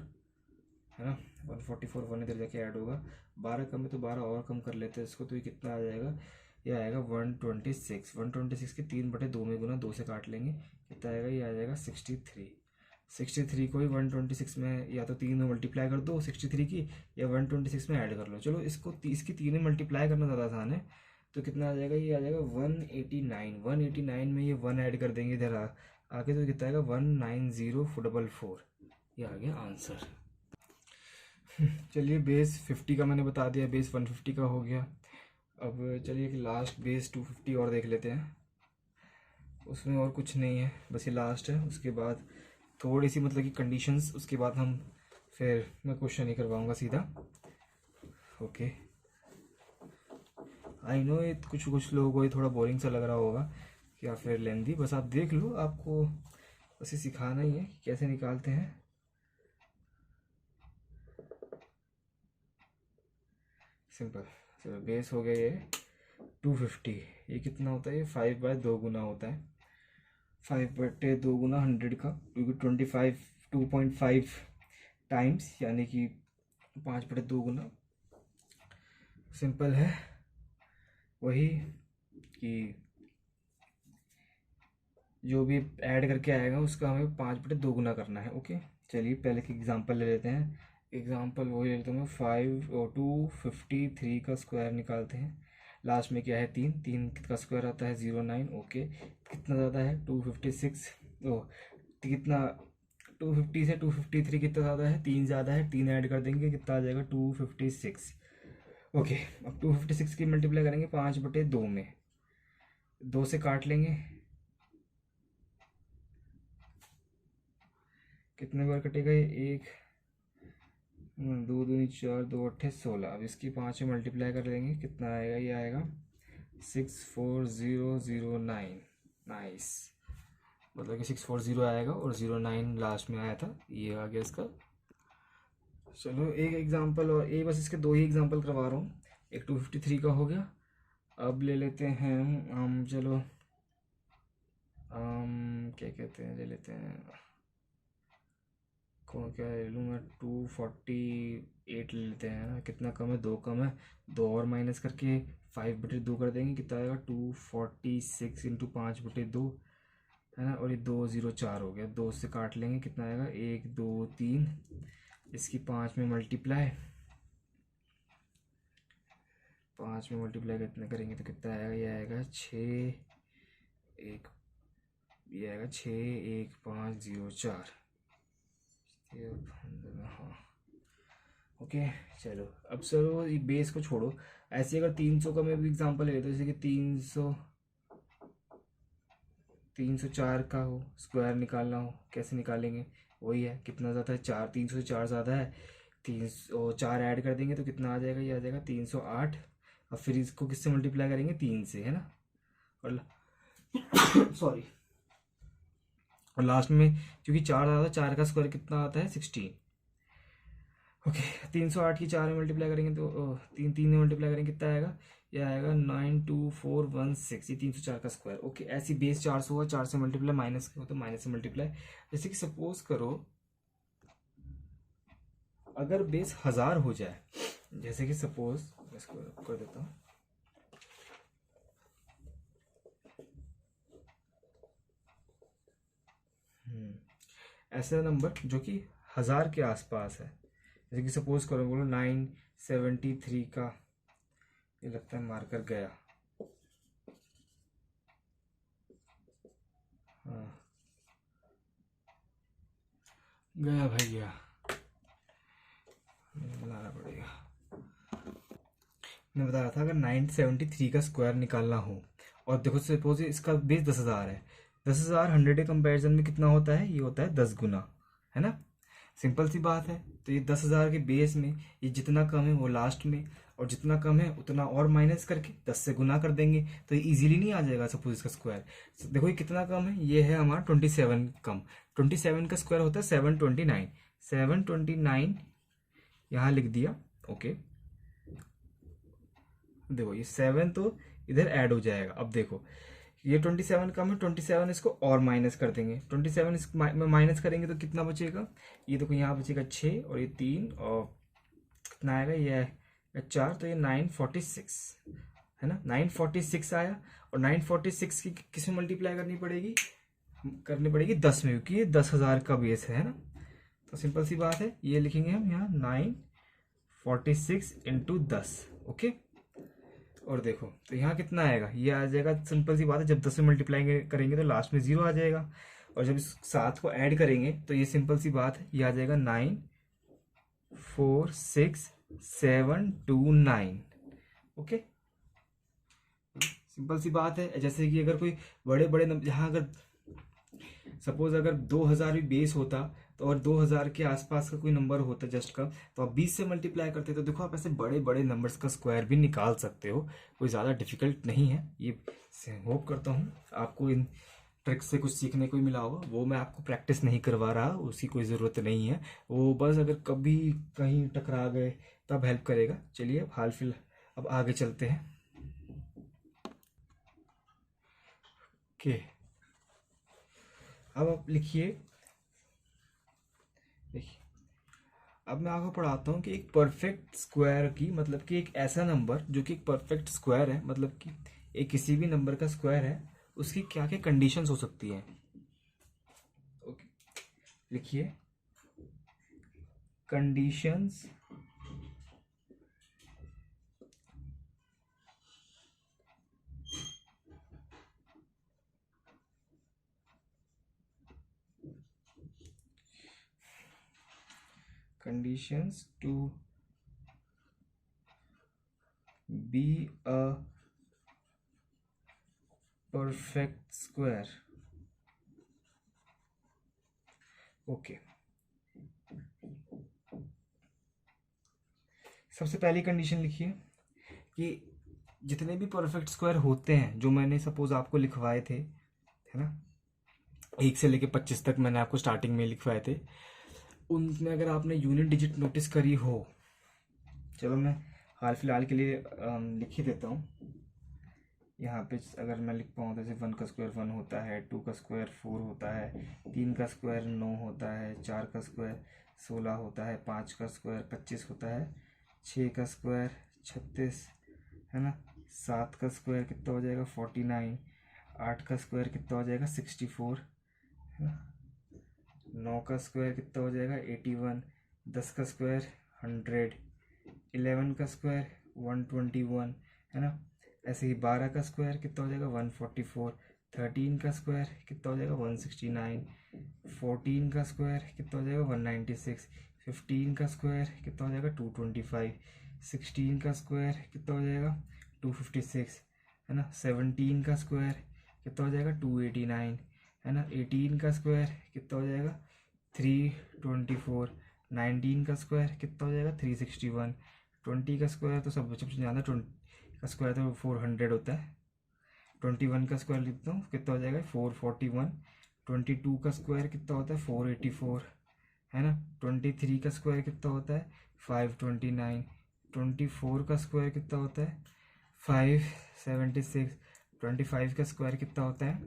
है ना। 144 1 इधर जाके ऐड होगा। 12 कम है तो 12 और कम कर लेते हैं इसको, तो ये कितना आ जाएगा? ये आएगा 126। 126 के 3/2 में गुना, 2 से काट लेंगे, कितना आएगा? ये आ जाएगा 63। 63 को ही 126 में या तो 3 में मल्टीप्लाई कर दो 63 की, या 126 में ऐड कर लो। चलो इसको इसकी 3 में मल्टीप्लाई करना ज़्यादा आसान है, तो कितना आ जाएगा? ये आ जाएगा 189। 189 में ये 1 ऐड कर देंगे इधर आके, तो कितना आएगा? 190444। ये आ गया आंसर। चलिए, बेस 50 का मैंने बता दिया, बेस 150 का हो गया। अब चलिए कि लास्ट बेस 250 और देख लेते हैं। उसमें और कुछ नहीं है, बस ये लास्ट है। उसके बाद थोड़ी सी मतलब कि कंडीशंस, उसके बाद हम फिर मैं क्वेश्चन नहीं करवाऊँगा सीधा। ओके, आई नो ये कुछ कुछ लोगों को ये थोड़ा बोरिंग सा लग रहा होगा या फिर लेंदी, बस आप देख लो, आपको बस ये सिखाना ही है कि कैसे निकालते हैं। सिंपल। चलो, बेस हो गया ये 250। ये कितना होता है? ये 5/2 गुना होता है। 5/2 गुना 100 का, क्योंकि 2.5 टाइम्स, यानी कि 5/2 गुना। सिंपल है, वही कि जो भी ऐड करके आएगा उसका हमें 5/2 गुना करना है। ओके, चलिए पहले की एग्जांपल ले लेते हैं। एग्जांपल वही ले लेता हूँ मैं, 253 का स्क्वायर निकालते हैं। लास्ट में क्या है? 3 का स्क्वायर आता है 09। ओके, कितना ज़्यादा है? 256। ओ, कितना 250 से 253 कितना ज़्यादा है? 3 ज़्यादा है, 3 ऐड कर देंगे, कितना आ जाएगा? 256। ओके, अब 256 की मल्टीप्लाई करेंगे 5/2 में, 2 से काट लेंगे, कितने बार कटेगा ये? 1 2 दूनी 4, 2 8 16। अब इसकी 5 में मल्टीप्लाई कर लेंगे, कितना आएगा? ये आएगा 64009। नाइस, मतलब कि 640 आएगा और 09 लास्ट में आया था, ये आ गया इसका। चलो एक एग्जांपल और, ये बस इसके 2 ही एग्जांपल करवा रहा हूँ। एक 253 का हो गया। अब ले लेते हैं हम, चलो क्या कहते हैं, ले लेते हैं, कौन क्या ले लूँ मैं, 248 ले लेते हैं ना, कितना कम है, 2 कम है, 2 और माइनस करके 5/2 कर देंगे, कितना आएगा 246 इंटू 5/2 है ना, और ये 204 हो गया, 2 से काट लेंगे, कितना आएगा 1 2 3, इसकी 5 में मल्टीप्लाई, 5 में मल्टीप्लाई कितने करेंगे तो कितना आएगा, ये आएगा 1 ये आएगा 61504। हाँ ओके चलो, अब चलो ये बेस को छोड़ो, ऐसे अगर 300 का मैं भी एग्जांपल ले लेता हूँ, जैसे कि 304 का हो, स्क्वायर निकालना हो, कैसे निकालेंगे, वही है, कितना ज़्यादा है 4, 300 से 4 ज़्यादा है, 304 ऐड कर देंगे तो कितना आ जाएगा, ये आ जाएगा 308। अब फिर इसको किससे मल्टीप्लाई करेंगे, 3 से, है ना, और सॉरी, और लास्ट में क्योंकि 4 ज़्यादा, 4 का स्क्वायर कितना आता है 16। ओके 308 की 4 में मल्टीप्लाई करेंगे तो 3 में मल्टीप्लाई करेंगे कितना आएगा, ये आएगा 92416, ये 304 का स्क्वायर। ओके ऐसी बेस 400 हुआ, 4 से मल्टीप्लाई, माइनस हो तो माइनस से मल्टीप्लाई, जैसे कि सपोज करो अगर बेस 1000 हो जाए, जैसे कि सपोज इसको कर देता हूँ, ऐसा नंबर जो कि 1000 के आसपास है, जैसे कि सपोज करो बोलो 973 का, ये लगता है मार्कर गया, हाँ गया भाई गया, लाना पड़ेगा। मैं बता रहा था अगर 973 का स्क्वायर निकालना हो, और देखो सपोज इसका बेस 10,000 है, 10,000 100 के कंपैरिजन में कितना होता है, ये होता है 10 गुना, है ना, सिंपल सी बात है। तो ये 10,000 के बेस में ये जितना कम है वो लास्ट में, और जितना कम है उतना और माइनस करके 10 से गुना कर देंगे, तो ये इजीली नहीं आ जाएगा सपोज इसका स्क्वायर। देखो ये कितना कम है, ये है हमारा 27 कम, 27 का स्क्वायर होता है 729, 729 यहाँ लिख दिया। ओके देखो ये 7 तो इधर ऐड हो जाएगा, अब देखो ये 27 कम है, 27 इसको और माइनस कर देंगे, 27 इस में माइनस करेंगे तो कितना बचेगा, ये देखो यहाँ बचेगा 6 और ये 3 और कितना आएगा, ये 4, तो ये 946 है ना, 946 आया, और 946 की किस में मल्टीप्लाई करनी पड़ेगी 10 में, क्योंकि ये 10,000 का बेस है ना। तो सिंपल सी बात है, ये लिखेंगे हम यहाँ 946 इंटू 10। ओके और देखो तो यहाँ कितना आएगा, ये आ जाएगा, सिंपल सी बात है, जब 10 में मल्टीप्लाई करेंगे तो लास्ट में 0 आ जाएगा, और जब इस 7 को ऐड करेंगे तो ये सिंपल सी बात है, ये आ जाएगा 94729। ओके सिंपल सी बात है। जैसे कि अगर कोई बड़े बड़े नंबर, यहाँ अगर सपोज अगर 2000 भी बेस होता तो, और 2000 के आसपास का कोई नंबर होता जस्ट का, तो आप 20 से मल्टीप्लाई करते, तो देखो आप ऐसे बड़े बड़े नंबर्स का स्क्वायर भी निकाल सकते हो, कोई ज़्यादा डिफिकल्ट नहीं है ये। होप करता हूँ आपको इन ट्रिक्स से कुछ सीखने को ही मिला होगा। वो मैं आपको प्रैक्टिस नहीं करवा रहा, उसकी कोई ज़रूरत नहीं है, वो बस अगर कभी कहीं टकरा गए तब हेल्प करेगा। चलिए हाल फिलहाल अब आगे चलते हैं। ओके अब आप लिखिए, देखिए अब मैं आपको पढ़ाता हूँ कि एक परफेक्ट स्क्वायर की, मतलब कि एक ऐसा नंबर जो कि एक परफेक्ट स्क्वायर है, मतलब कि एक किसी भी नंबर का स्क्वायर है, उसकी क्या क्या कंडीशंस हो सकती हैं। ओके लिखिए conditions conditions to be a perfect square। Okay सबसे पहली कंडीशन लिखिए कि जितने भी परफेक्ट स्क्वायर होते हैं जो मैंने सपोज आपको लिखवाए थे, है ना, 1 से लेके 25 तक मैंने आपको स्टार्टिंग में लिखवाए थे, उनमें अगर आपने यूनिट डिजिट नोटिस करी हो, चलो मैं हाल फिलहाल के लिए लिख ही देता हूँ यहाँ पे अगर मैं लिख पाऊँ तो जैसे 1 का स्क्वायर 1 होता है, 2 का स्क्वायर 4 होता है, 3 का स्क्वायर 9 होता है, 4 का स्क्वायर 16 होता है, 5 का स्क्वायर 25 होता है, 6 का स्क्वायर 36 है ना, 7 का स्क्वायर कितना हो जाएगा 49, 8 का स्क्वायर कितना हो जाएगा 64 है ना, 9 का स्क्वायर कितना हो जाएगा 81, 10 का स्क्वायर 100, 11 का स्क्वायर 121 है ना। ऐसे ही 12 का स्क्वायर कितना हो जाएगा 144, 13 का स्क्वायर कितना हो जाएगा 169, 14 का स्क्वायर कितना हो जाएगा 196, 15 का स्क्वायर कितना हो जाएगा 225, 16 का स्क्वायर कितना हो जाएगा 256 है ना, 17 का स्क्वायर कितना हो जाएगा 289 है ना, 18 का स्क्वायर कितना हो जाएगा 324, 19 का स्क्वायर कितना हो जाएगा 361, 20 का स्क्वायर तो सब सबसे ज़्यादा 20 का स्क्वायर तो 400 होता है, 21 का स्क्वायर लिखता हूँ कितना हो जाएगा 441, 22 का स्क्वायर कितना होता है 484 है ना, 23 का स्क्वायर कितना होता है 529, 24 का स्क्वायर कितना होता है 576, 25 का स्क्वायर कितना होता है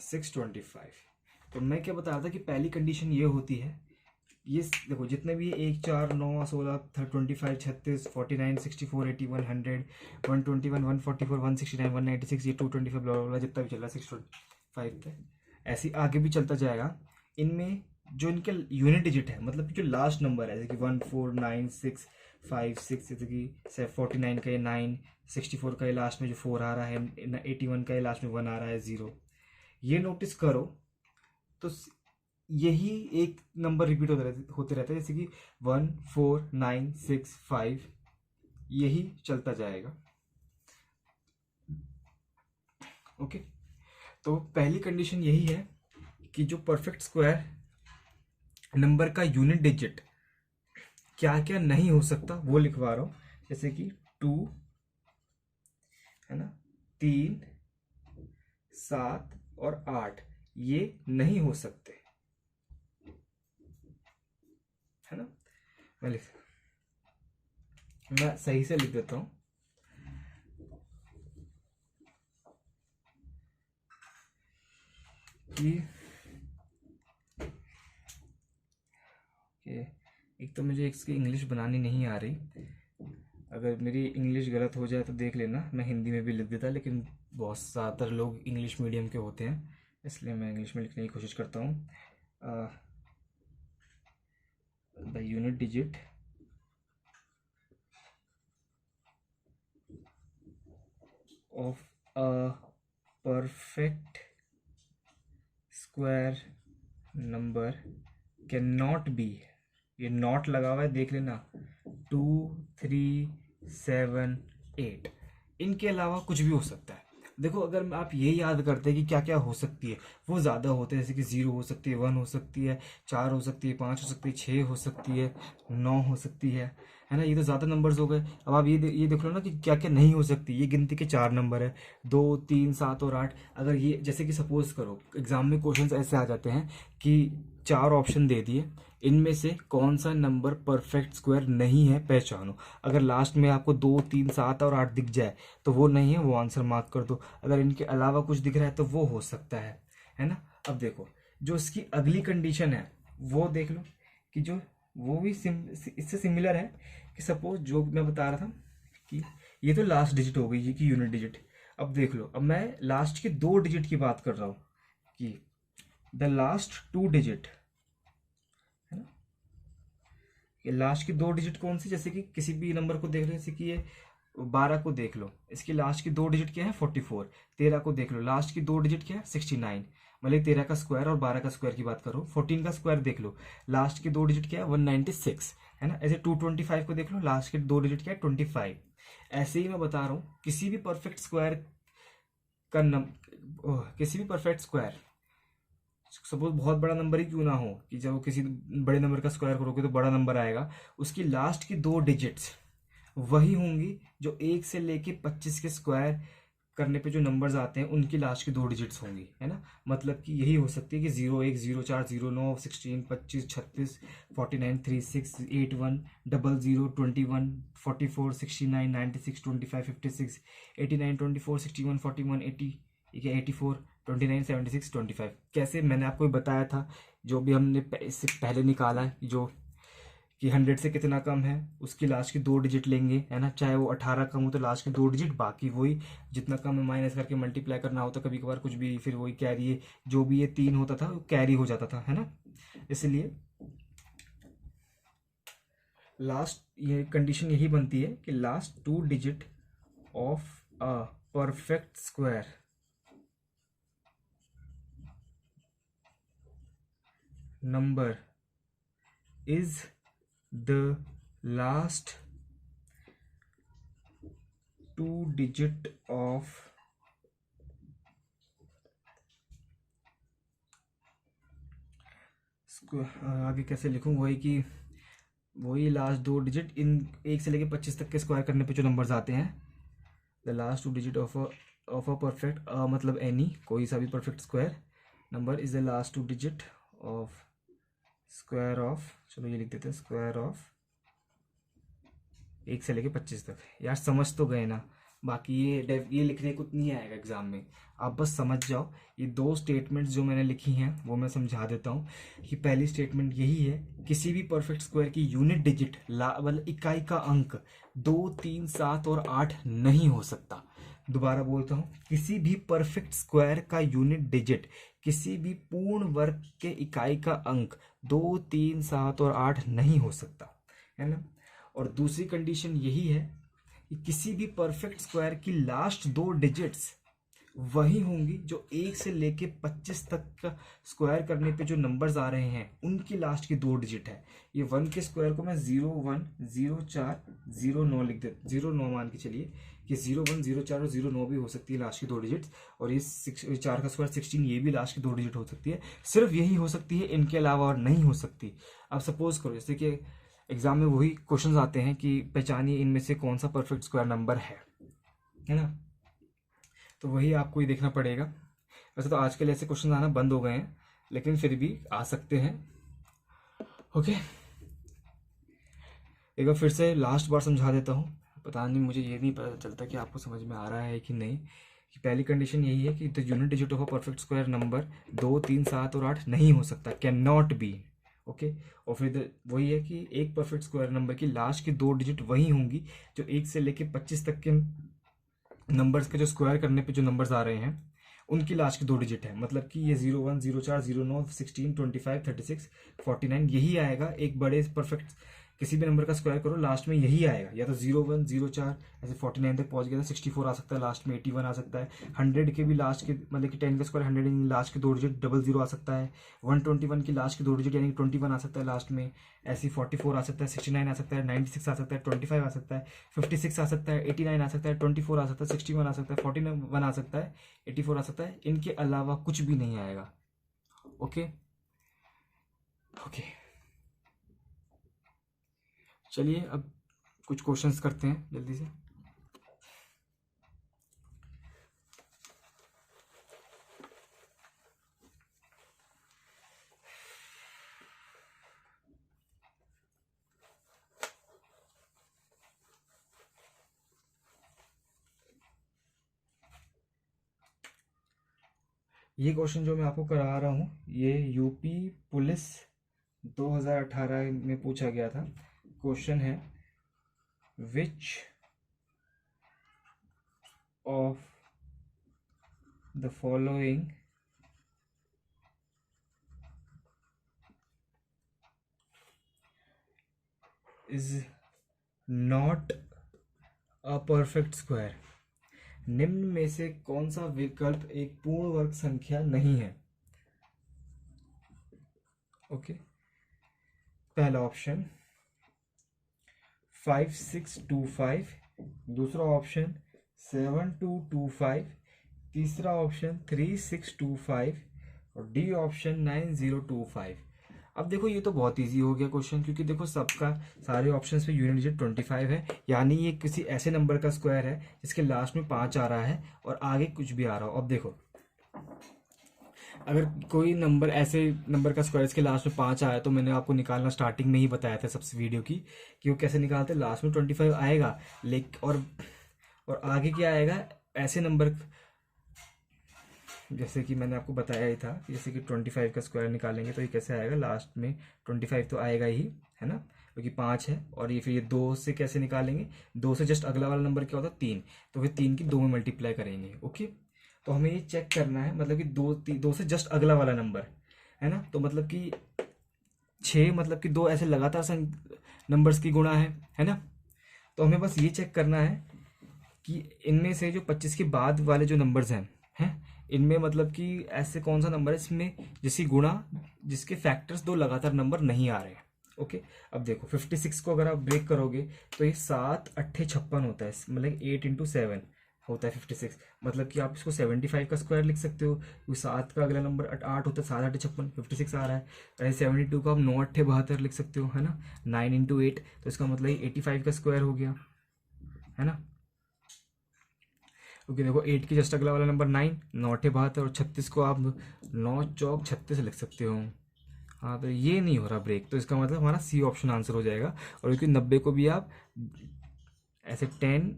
625। तो मैं क्या बता रहा था कि पहली कंडीशन ये होती है, ये देखो जितने भी 1 4 9 16 25 36 49 64 81 100 121 144 169 196 ये 225 ब्ला ब्ला जितना भी चल रहा है 625 तक ऐसे आगे भी चलता जाएगा। इनमें जो इनके यूनिट डिजिट है, मतलब कि जो लास्ट नंबर है जैसे कि 14965 जैसे कि 49 का ये 9, 64 का ये लास्ट में जो 4 आ रहा है, 81 का ये लास्ट में 1 आ रहा है 0, ये नोटिस करो तो यही एक नंबर रिपीट होते रहता है जैसे कि 14965 यही चलता जाएगा। ओके, तो पहली कंडीशन यही है कि जो परफेक्ट स्क्वायर नंबर का यूनिट डिजिट क्या क्या नहीं हो सकता वो लिखवा रहा हूं, जैसे कि 2 है ना, 3 7 और 8 ये नहीं हो सकते है ना। मैं सही से लिख देता हूं कि एक तो मुझे इसकी इंग्लिश बनानी नहीं आ रही, अगर मेरी इंग्लिश गलत हो जाए तो देख लेना, मैं हिंदी में भी लिख देता, लेकिन बहुत ज़्यादातर लोग इंग्लिश मीडियम के होते हैं इसलिए मैं इंग्लिश में लिखने की कोशिश करता हूँ। The unit digit of a perfect square number cannot be, ये नॉट लगा हुआ है देख लेना, 2 3 7 8 इनके अलावा कुछ भी हो सकता है। देखो अगर आप ये याद करते हैं कि क्या क्या हो सकती है, वो ज़्यादा होते हैं जैसे कि 0 हो सकती है, 1 हो सकती है, 4 हो सकती है, 5 हो सकती है, 6 हो सकती है, 9 हो सकती है ना, ये तो ज़्यादा नंबर्स हो गए। अब आप ये देख लो ना कि क्या क्या नहीं हो सकती, ये गिनती के 4 नंबर है, 2 3 7 और 8। अगर ये जैसे कि सपोज करो एग्जाम में क्वेश्चन ऐसे आ जाते हैं कि 4 ऑप्शन दे दिए, इनमें से कौन सा नंबर परफेक्ट स्क्वायर नहीं है पहचानो। अगर लास्ट में आपको 2 3 7 और 8 दिख जाए तो वो नहीं है, वो आंसर मार्क कर दो। अगर इनके अलावा कुछ दिख रहा है तो वो हो सकता है ना। अब देखो जो इसकी अगली कंडीशन है वो देख लो कि जो वो भी इससे सिमिलर है कि सपोज जो मैं बता रहा था कि ये तो लास्ट डिजिट हो गई ये की यूनिट डिजिट। अब देख लो, अब मैं लास्ट के 2 डिजिट की बात कर रहा हूँ कि द लास्ट 2 डिजिट है ना, ये लास्ट की 2 डिजिट कौन सी, जैसे कि किसी भी नंबर को देख लो, जैसे कि ये 12 को देख लो, इसकी लास्ट की 2 डिजिट क्या है 44। 13 को देख लो, लास्ट की 2 डिजिट क्या है 69, मतलब 13 का स्क्वायर और 12 का स्क्वायर की बात करो। 14 का स्क्वायर देख लो, लास्ट की 2 डिजिट क्या है 196 है ना। ऐसे 225 को देख लो, लास्ट के 2 डिजिट क्या है 25। ऐसे ही मैं बता रहा हूँ किसी भी परफेक्ट स्क्वायर का किसी भी परफेक्ट स्क्वायर, सपोज बहुत बड़ा नंबर ही क्यों ना हो, कि जब किसी बड़े नंबर का स्क्वायर करोगे तो बड़ा नंबर आएगा, उसकी लास्ट की 2 डिजिट्स वही होंगी जो 1 से लेके 25 के स्क्वायर करने पे जो नंबर्स आते हैं उनकी लास्ट की 2 डिजिट्स होंगी, है ना। मतलब कि यही हो सकती है कि 01, 04, 09, 16, 25, 36, 49, 36, 81, 00, 21, 44, 69, 96, 25, 56, 89, 24, 61, 41, 80, ठीक है, 84, 29, 76, 25। कैसे, मैंने आपको बताया था, जो भी हमने इससे पहले निकाला है, जो कि 100 से कितना कम है उसकी लास्ट की 2 डिजिट लेंगे, है ना। चाहे वो 18 कम हो तो लास्ट की 2 डिजिट, बाकी वही जितना कम है माइनस करके मल्टीप्लाई करना होता, कभी कभार कुछ भी, फिर वही कैरी है, जो भी ये 3 होता था वो कैरी हो जाता था, है ना। इसलिए लास्ट ये कंडीशन यही बनती है कि last 2 digit of a perfect square number is the last 2 digit of आगे कैसे लिखूं, वही कि वही लास्ट 2 डिजिट इन 1 से लेके 25 तक के स्क्वायर करने पे जो नंबर्स आते हैं, the last 2 digit of a perfect, मतलब एनी कोई सा भी perfect square number is the last 2 digit of square of, चलो ये लिख देते हैं, स्क्वायर ऑफ 1 से लेके 25 तक। यार समझ तो गए ना, बाकी ये लिखने को नहीं आएगा एग्जाम में, आप बस समझ जाओ। ये 2 स्टेटमेंट्स जो मैंने लिखी हैं वो मैं समझा देता हूँ कि पहली स्टेटमेंट यही है, किसी भी परफेक्ट स्क्वायर की यूनिट डिजिट मतलब इकाई का अंक 2, 3, 7 और 8 नहीं हो सकता। दोबारा बोलता हूँ, किसी भी परफेक्ट स्क्वायर का यूनिट डिजिट, किसी भी पूर्ण वर्ग के इकाई का अंक 2, 3, 7 और 8 नहीं हो सकता, है ना। और दूसरी कंडीशन यही है कि किसी भी परफेक्ट स्क्वायर की लास्ट 2 डिजिट्स वही होंगी जो 1 से लेके 25 तक का स्क्वायर करने पे जो नंबर्स आ रहे हैं उनकी लास्ट की 2 डिजिट है। ये 1 के स्क्वायर को मैं 01, 04, 09 लिख दे, 09 मान के चलिए कि 01, 04 और 09 भी हो सकती है लास्ट की 2 डिजिट्स, और ये 4 का स्क्वायर 16, ये भी लास्ट की 2 डिजिट हो सकती है। सिर्फ यही हो सकती है, इनके अलावा और नहीं हो सकती। अब सपोज करो जैसे कि एग्जाम में वही क्वेश्चंस आते हैं कि पहचानिए इनमें से कौन सा परफेक्ट स्क्वायर नंबर है ना। तो वही आपको ही देखना पड़ेगा। वैसे तो आजकल ऐसे क्वेश्चन आना बंद हो गए हैं, लेकिन फिर भी आ सकते हैं। ओके, एक बार फिर से लास्ट बार समझा देता हूँ, पता नहीं, मुझे ये नहीं पता चलता कि आपको समझ में आ रहा है कि नहीं। कि पहली कंडीशन यही है कि the unit digit of a perfect square number 2, 3, 7 और 8 नहीं हो सकता, कैन नॉट बी। ओके, और फिर वही है कि एक परफेक्ट स्क्वायर नंबर की लास्ट की 2 डिजिट वही होंगी जो 1 से लेके 25 तक के नंबर्स के जो स्क्वायर करने पे जो नंबर्स आ रहे हैं उनकी लास्ट की 2 डिजिट है। मतलब कि ये 01, 04, 09, 16, 25, 36, 49 यही आएगा। एक बड़े परफेक्ट किसी भी नंबर का स्क्वायर करो लास्ट में यही आएगा, या तो 01, 04 ऐसे 49 तक पहुंच गया था, 64 आ सकता है लास्ट में, 81 आ सकता है, 100 के भी लास्ट के मतलब कि 10 का स्क्वायर 100 लास्ट की 2 डिजिट 00 आ सकता है, 121 की लास्ट की 2 डिजिट यानी कि 21 आ सकता है लास्ट में, ऐसी 44 आ सकता है, 69 आ सकता है, 96 आ सकता है, 25 आ सकता है, 56 आ सकता है, 89 आ सकता है, 24 आ सकता है, 61 आ सकता है, 41 आ सकता है, 84 आ सकता है। इनके अलावा कुछ भी नहीं आएगा। ओके ओके, चलिए अब कुछ क्वेश्चंस करते हैं जल्दी से। ये क्वेश्चन जो मैं आपको करा रहा हूँ ये यूपी पुलिस 2018 में पूछा गया था। क्वेश्चन है, which of the following is not a perfect square. निम्न में से कौन सा विकल्प एक पूर्ण वर्ग संख्या नहीं है। ओके, पहला ऑप्शन 5625, दूसरा ऑप्शन 7225, तीसरा ऑप्शन 3625 और डी ऑप्शन 9025। अब देखो ये तो बहुत इजी हो गया क्वेश्चन, क्योंकि देखो सबका सारे ऑप्शंस पे यूनिट डिजिट 25 है, यानी ये किसी ऐसे नंबर का स्क्वायर है जिसके लास्ट में 5 आ रहा है और आगे कुछ भी आ रहा हो। अब देखो अगर कोई नंबर ऐसे नंबर का स्क्वायर इसके लास्ट में 5 आया, तो मैंने आपको निकालना स्टार्टिंग में ही बताया था सबसे वीडियो की, कि वो कैसे निकालते हैं। लास्ट में 25 आएगा, और आगे क्या आएगा, ऐसे नंबर, जैसे कि मैंने आपको बताया ही था कि जैसे कि 25 का स्क्वायर निकालेंगे तो ये कैसे आएगा, लास्ट में 25 तो आएगा ही, है ना, क्योंकि 5 है। और ये फिर ये 2 से कैसे निकालेंगे, 2 से जस्ट अगला वाला नंबर क्या होता है 3, तो फिर 3 की 2 में मल्टीप्लाई करेंगे। ओके, तो हमें ये चेक करना है, मतलब कि 2 से जस्ट अगला वाला नंबर है ना, तो मतलब कि 6, मतलब कि 2 ऐसे लगातार नंबर्स की गुणा है ना। तो हमें बस ये चेक करना है कि इनमें से जो 25 के बाद वाले जो नंबर्स हैं इनमें मतलब कि ऐसे कौन सा नंबर है इसमें जिसकी गुणा, जिसके फैक्टर्स 2 लगातार नंबर नहीं आ रहे हैं। ओके, अब देखो 56 को अगर आप ब्रेक करोगे तो ये 7 अट्ठे 56 होता है, मतलब 8 इंटू 7 होता है 56। मतलब कि आप इसको 75 का स्क्वायर लिख सकते हो, क्योंकि 7 का अगला नंबर 8 होता है, 7 8 56, 56 आ रहा है। ऐसे 72 को आप 9 अट्ठे 72 लिख सकते हो, है ना, 9 इंटू 8, तो इसका मतलब 85 का स्क्वायर हो गया, है ना। क्योंकि देखो 8 की जस्ट अगला वाला नंबर 9, 9 अट्ठे 72, और 36 को आप 9 चौक 36 लिख सकते हो। हाँ, तो ये नहीं हो रहा ब्रेक, तो इसका मतलब हमारा सी ऑप्शन आंसर हो जाएगा। और क्योंकि 90 को भी आप ऐसे 10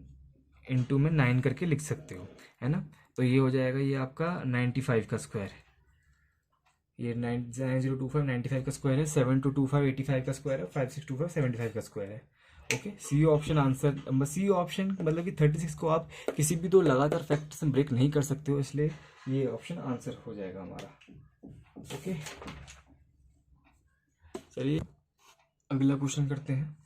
इंटू में 9 करके लिख सकते हो, है ना। तो ये हो जाएगा, ये आपका 95 का स्क्वायर है, ये 9025 95 का स्क्वायर है, 7225 85 का स्क्वायर है, 5625 75 का स्क्वायर है। Okay, C option answer number C option, मतलब कि 36 को आप किसी भी 2 लगातार फैक्टर से ब्रेक नहीं कर सकते हो, इसलिए ये ऑप्शन आंसर हो जाएगा हमारा। ओके, चलिए अगला क्वेश्चन करते हैं।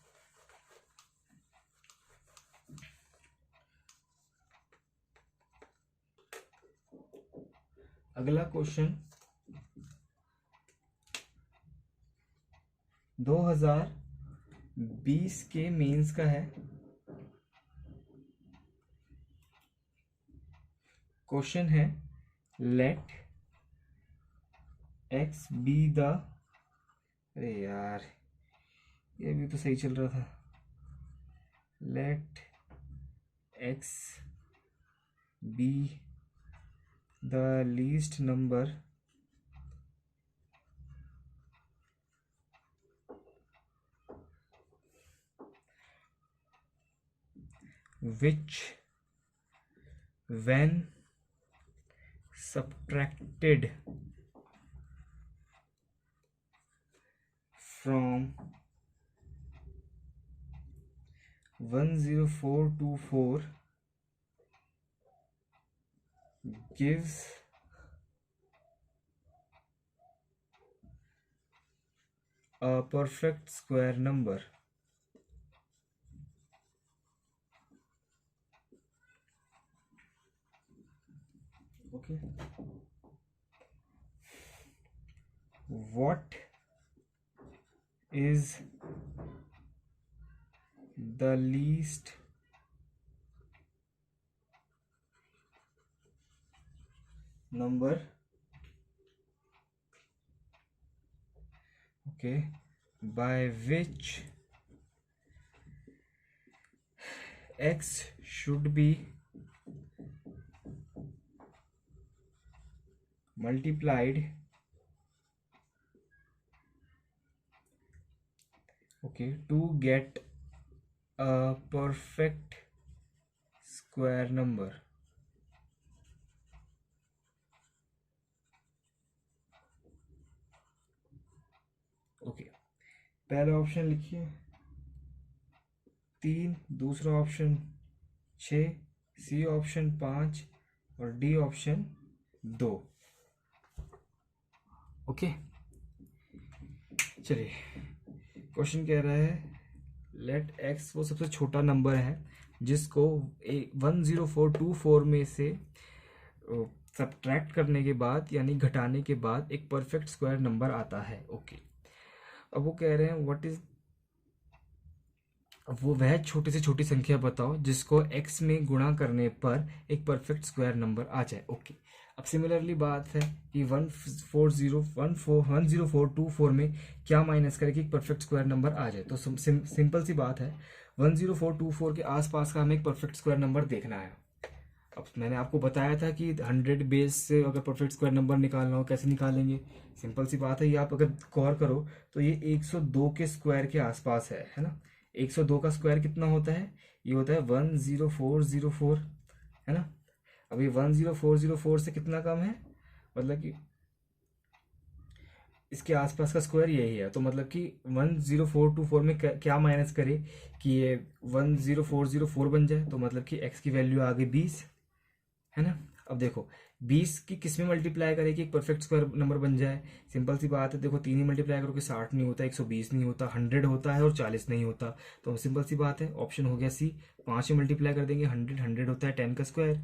अगला क्वेश्चन 2020 के मेंस का है। क्वेश्चन है, लेट एक्स बी द, अरे यार ये भी तो सही चल रहा था, let X be the least number which when subtracted from 10424 gives a perfect square number. Okay, what is the least number, okay, by which x should be multiplied, okay, to get a perfect square number. Okay, पहला option लिखिए 3, दूसरा option 6, C option 5 और D option 2। Okay, चलिए question कह रहा है late x वो सबसे छोटा नंबर है जिसको 10424 में से सब्ट्रैक्ट करने के बाद यानी घटाने के बाद एक परफेक्ट स्क्वायर नंबर आता है। ओके, अब वो कह रहे हैं व्हाट इज, वो वह छोटी से छोटी संख्या बताओ जिसको x में गुणा करने पर एक परफेक्ट स्क्वायर नंबर आ जाए। ओके, अब सिमिलरली बात है कि 104 में क्या माइनस करें कि एक परफेक्ट स्क्वायर नंबर आ जाए। तो सिंपल सी बात है, 10424 के आसपास का हमें एक परफेक्ट स्क्वायर नंबर देखना है। अब मैंने आपको बताया था कि 100 बेस से अगर परफेक्ट स्क्वायर नंबर निकालना हो कैसे निकालेंगे। सिंपल सी बात है, ये आप अगर गौर करो तो ये 102 के स्क्वायर के आसपास है ना। 102 का स्क्वायर कितना होता है, ये होता है 10404, है ना। अब ये 10404 से कितना कम है, मतलब कि इसके आसपास का स्क्वायर यही है। तो मतलब कि 10424 में क्या माइनस करे कि ये 10404 बन जाए। तो मतलब कि x की वैल्यू आ गई 20, है ना। अब देखो 20 की किस में मल्टीप्लाई करे कि एक परफेक्ट स्क्वायर नंबर बन जाए। सिंपल सी बात है, देखो 3 ही मल्टीप्लाई करो कि 60 नहीं होता, 120 नहीं होता, 100 होता है और 40 नहीं होता। तो सिंपल सी बात है, ऑप्शन हो गया सी। 5 ही मल्टीप्लाई कर देंगे, 100 होता है 10 का स्क्वायर,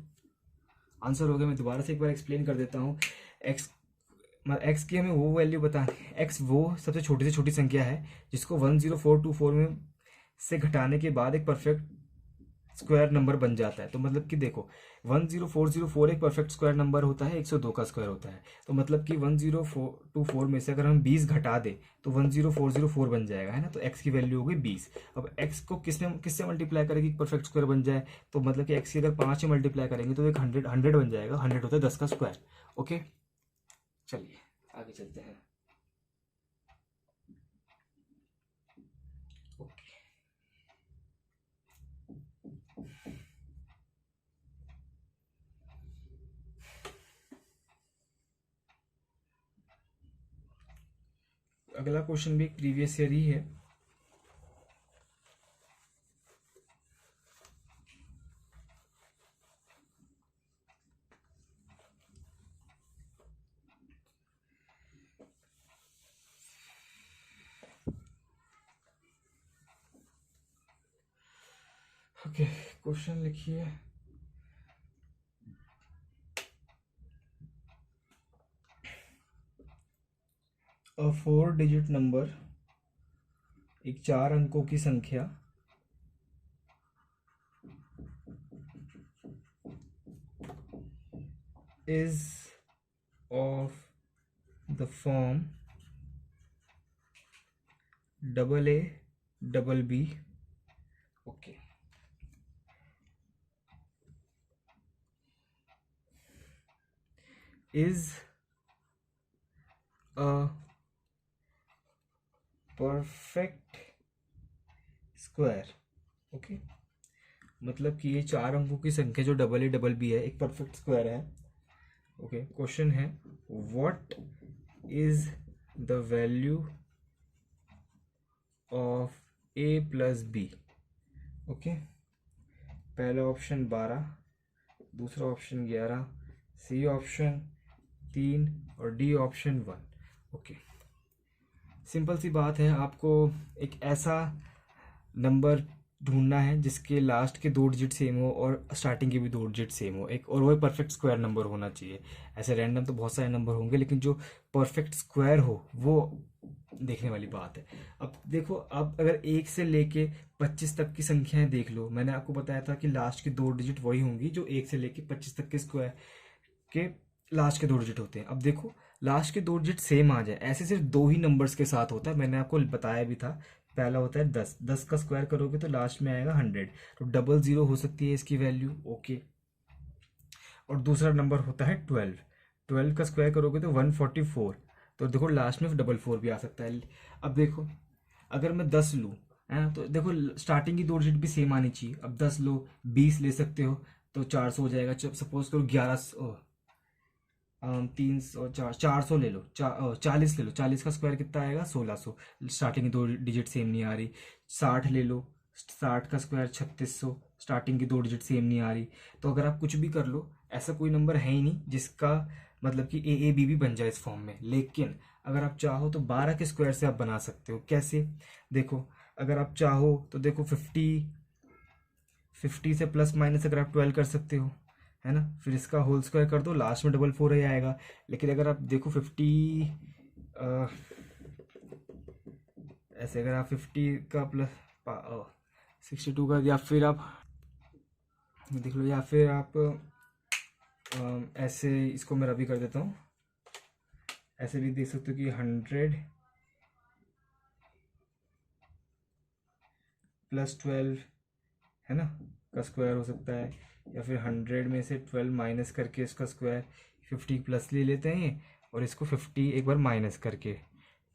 आंसर हो गया। मैं दोबारा से एक बार एक्सप्लेन कर देता हूँ। एक्स की हमें वो वैल्यू बतानी है, एक्स वो सबसे छोटी से छोटी संख्या है जिसको 10424 में से घटाने के बाद एक परफेक्ट स्क्वायर नंबर बन जाता है। तो मतलब कि देखो 10404 एक परफेक्ट स्क्वायर नंबर होता है, 102 का स्क्वायर होता है। तो मतलब कि 10424 में से अगर हम 20 घटा दें तो 10404 बन जाएगा, है ना। तो x की वैल्यू हो गई 20। अब x को किससे मल्टीप्लाई करेंगे परफेक्ट स्क्वायर बन जाए। तो मतलब कि x की अगर 5 से मल्टीप्लाई करेंगे तो एक 100 बन जाएगा। 100 होता है 10 का स्क्वायर। ओके, चलिए आगे चलते हैं। ओके, अगला क्वेश्चन भी एक प्रीवियस ईयर ही है। ओके, क्वेश्चन लिखिए। अ 4 डिजिट नंबर, एक 4 अंकों की संख्या is of the form double A double B. Okay, is a perfect square. Okay, मतलब कि ये 4 अंकों की संख्या जो डबल ए डबल बी है एक परफेक्ट स्क्वायर है। ओके, क्वेश्चन है what is the value of A plus B. Okay, पहला ऑप्शन 12, दूसरा ऑप्शन 11, सी ऑप्शन 3 और डी ऑप्शन 1। ओके, सिंपल सी बात है, आपको एक ऐसा नंबर ढूंढना है जिसके लास्ट के 2 डिजिट सेम हो और स्टार्टिंग के भी 2 डिजिट सेम हो, एक और वो परफेक्ट स्क्वायर नंबर होना चाहिए। ऐसे रैंडम तो बहुत सारे नंबर होंगे लेकिन जो परफेक्ट स्क्वायर हो वो देखने वाली बात है। अब देखो, अब अगर 1 से लेके 25 तक की संख्याएं देख लो, मैंने आपको बताया था कि लास्ट के 2 डिजिट वही होंगी जो 1 से लेके 25 तक के स्क्वायर के लास्ट के 2 डिजिट होते हैं। अब देखो लास्ट के 2 डिजिट सेम आ जाए, ऐसे सिर्फ 2 ही नंबर्स के साथ होता है, मैंने आपको बताया भी था। पहला होता है 10, 10 का स्क्वायर करोगे तो लास्ट में आएगा 100, तो डबल जीरो हो सकती है इसकी वैल्यू। ओके, और दूसरा नंबर होता है 12, 12 का स्क्वायर करोगे तो 144, तो देखो लास्ट में डबल फोर भी आ सकता है। अब देखो अगर मैं 10 लूँ, है ना, तो देखो स्टार्टिंग की 2 डिजिट भी सेम आनी चाहिए। अब 10 लो, 20 ले सकते हो तो 400 हो जाएगा। सपोज करो 400 ले लो, 40 ले लो, 40 का स्क्वायर कितना आएगा 1600। स्टार्टिंग की 2 डिजिट सेम नहीं आ रही। 60 ले लो, 60 का स्क्वायर 3600, स्टार्टिंग की 2 डिजिट सेम नहीं आ रही। तो अगर आप कुछ भी कर लो, ऐसा कोई नंबर है ही नहीं जिसका मतलब कि ए बी भी बन जाए इस फॉर्म में। लेकिन अगर आप चाहो तो 12 के स्क्वायर से आप बना सकते हो। कैसे, देखो अगर आप चाहो तो देखो 50 से प्लस माइनस अगर आप 12 कर सकते हो, है ना, फिर इसका होल स्क्वायर कर दो, लास्ट में डबल फोर ही आएगा। लेकिन अगर आप देखो 50 ऐसे अगर आप 50 का प्लस 62 का, या फिर आप देख लो, या फिर आप ऐसे इसको मैं रबी कर देता हूँ। ऐसे भी देख सकते हो कि 100 + 12 है ना का स्क्वायर हो सकता है, या फिर 100 में से 12 माइनस करके इसका स्क्वायर 50 प्लस ले लेते हैं, और इसको 50 एक बार माइनस करके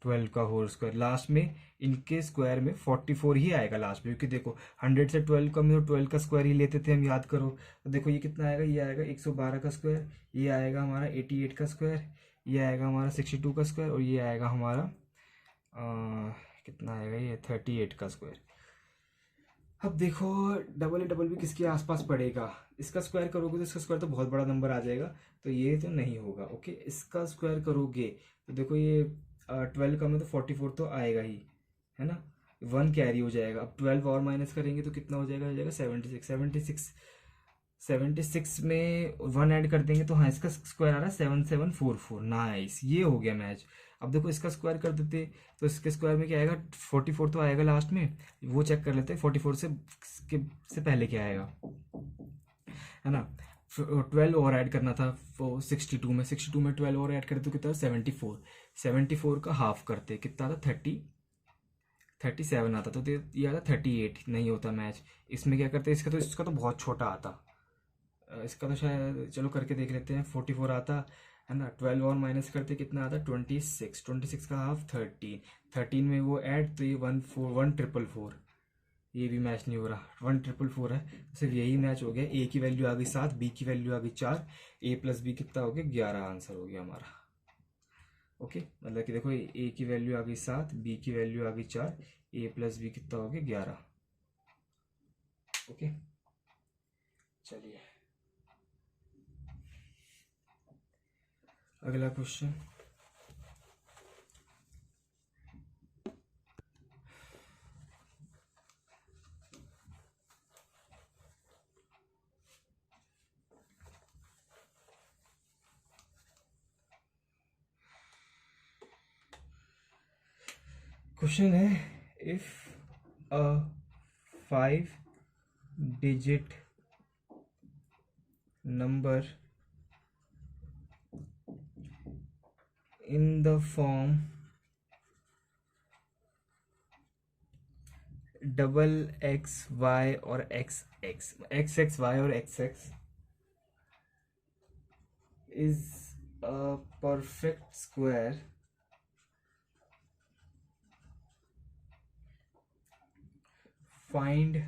12 का होल स्क्वायर, लास्ट में इनके स्क्वायर में 44 ही आएगा लास्ट में, क्योंकि देखो 100 से 12 कम है तो 12 का स्क्वायर ही लेते थे हम, याद करो। तो देखो ये कितना आएगा, ये आएगा 112 का स्क्वायर, ये आएगा हमारा 88 का स्क्वायर, ये आएगा हमारा 62 का स्क्वायर, और ये आएगा हमारा कितना आएगा, ये 38 का स्क्वायर। अब देखो डबल डबल भी किसके आसपास पड़ेगा, इसका स्क्वायर करोगे तो इसका स्क्वायर तो बहुत बड़ा नंबर आ जाएगा, तो ये तो नहीं होगा। ओके, इसका स्क्वायर करोगे तो देखो ये 12 का में तो 44 तो आएगा ही, है ना, 1 कैरी हो जाएगा। अब 12 और माइनस करेंगे तो कितना हो जाएगा 76 में 1 ऐड कर देंगे तो हाँ इसका स्क्वायर आ रहा है 7744। नाइस, ये हो गया मैच। अब देखो इसका स्क्वायर कर देते तो इसके स्क्वायर में क्या आएगा, 44 तो आएगा लास्ट में, वो चेक कर लेते हैं 44 से पहले क्या आएगा, है ना। 12 और ऐड करना था 62 में, 62 में 12 और ऐड करते तो कितना 74, 74 का हाफ करते कितना था 37 आता, तो ये आता 38, नहीं होता मैच। इसमें क्या करते इसका तो बहुत छोटा आता, इसका तो शायद चलो करके देख लेते हैं, 44 आता है ना, 12 और माइनस करते कितना आता 26, 26 का हाफ 13, 13 में वो ऐड तो ये 1444, ये भी मैच नहीं हो रहा, 1444 है, तो सिर्फ यही मैच हो गया। ए की वैल्यू आ गई 7, बी की वैल्यू आ गई 4, ए प्लस बी कितना हो गया 11 आंसर हो गया हमारा। ओके, मतलब कि देखो ए की वैल्यू आ गई 7, बी की वैल्यू आ गई 4, ए प्लस बी कितना हो गया 11। ओके, चलिए अगला क्वेश्चन। क्वेश्चन है, if a 5 digit number in the form double x y और x x, x x y और x x is a perfect square find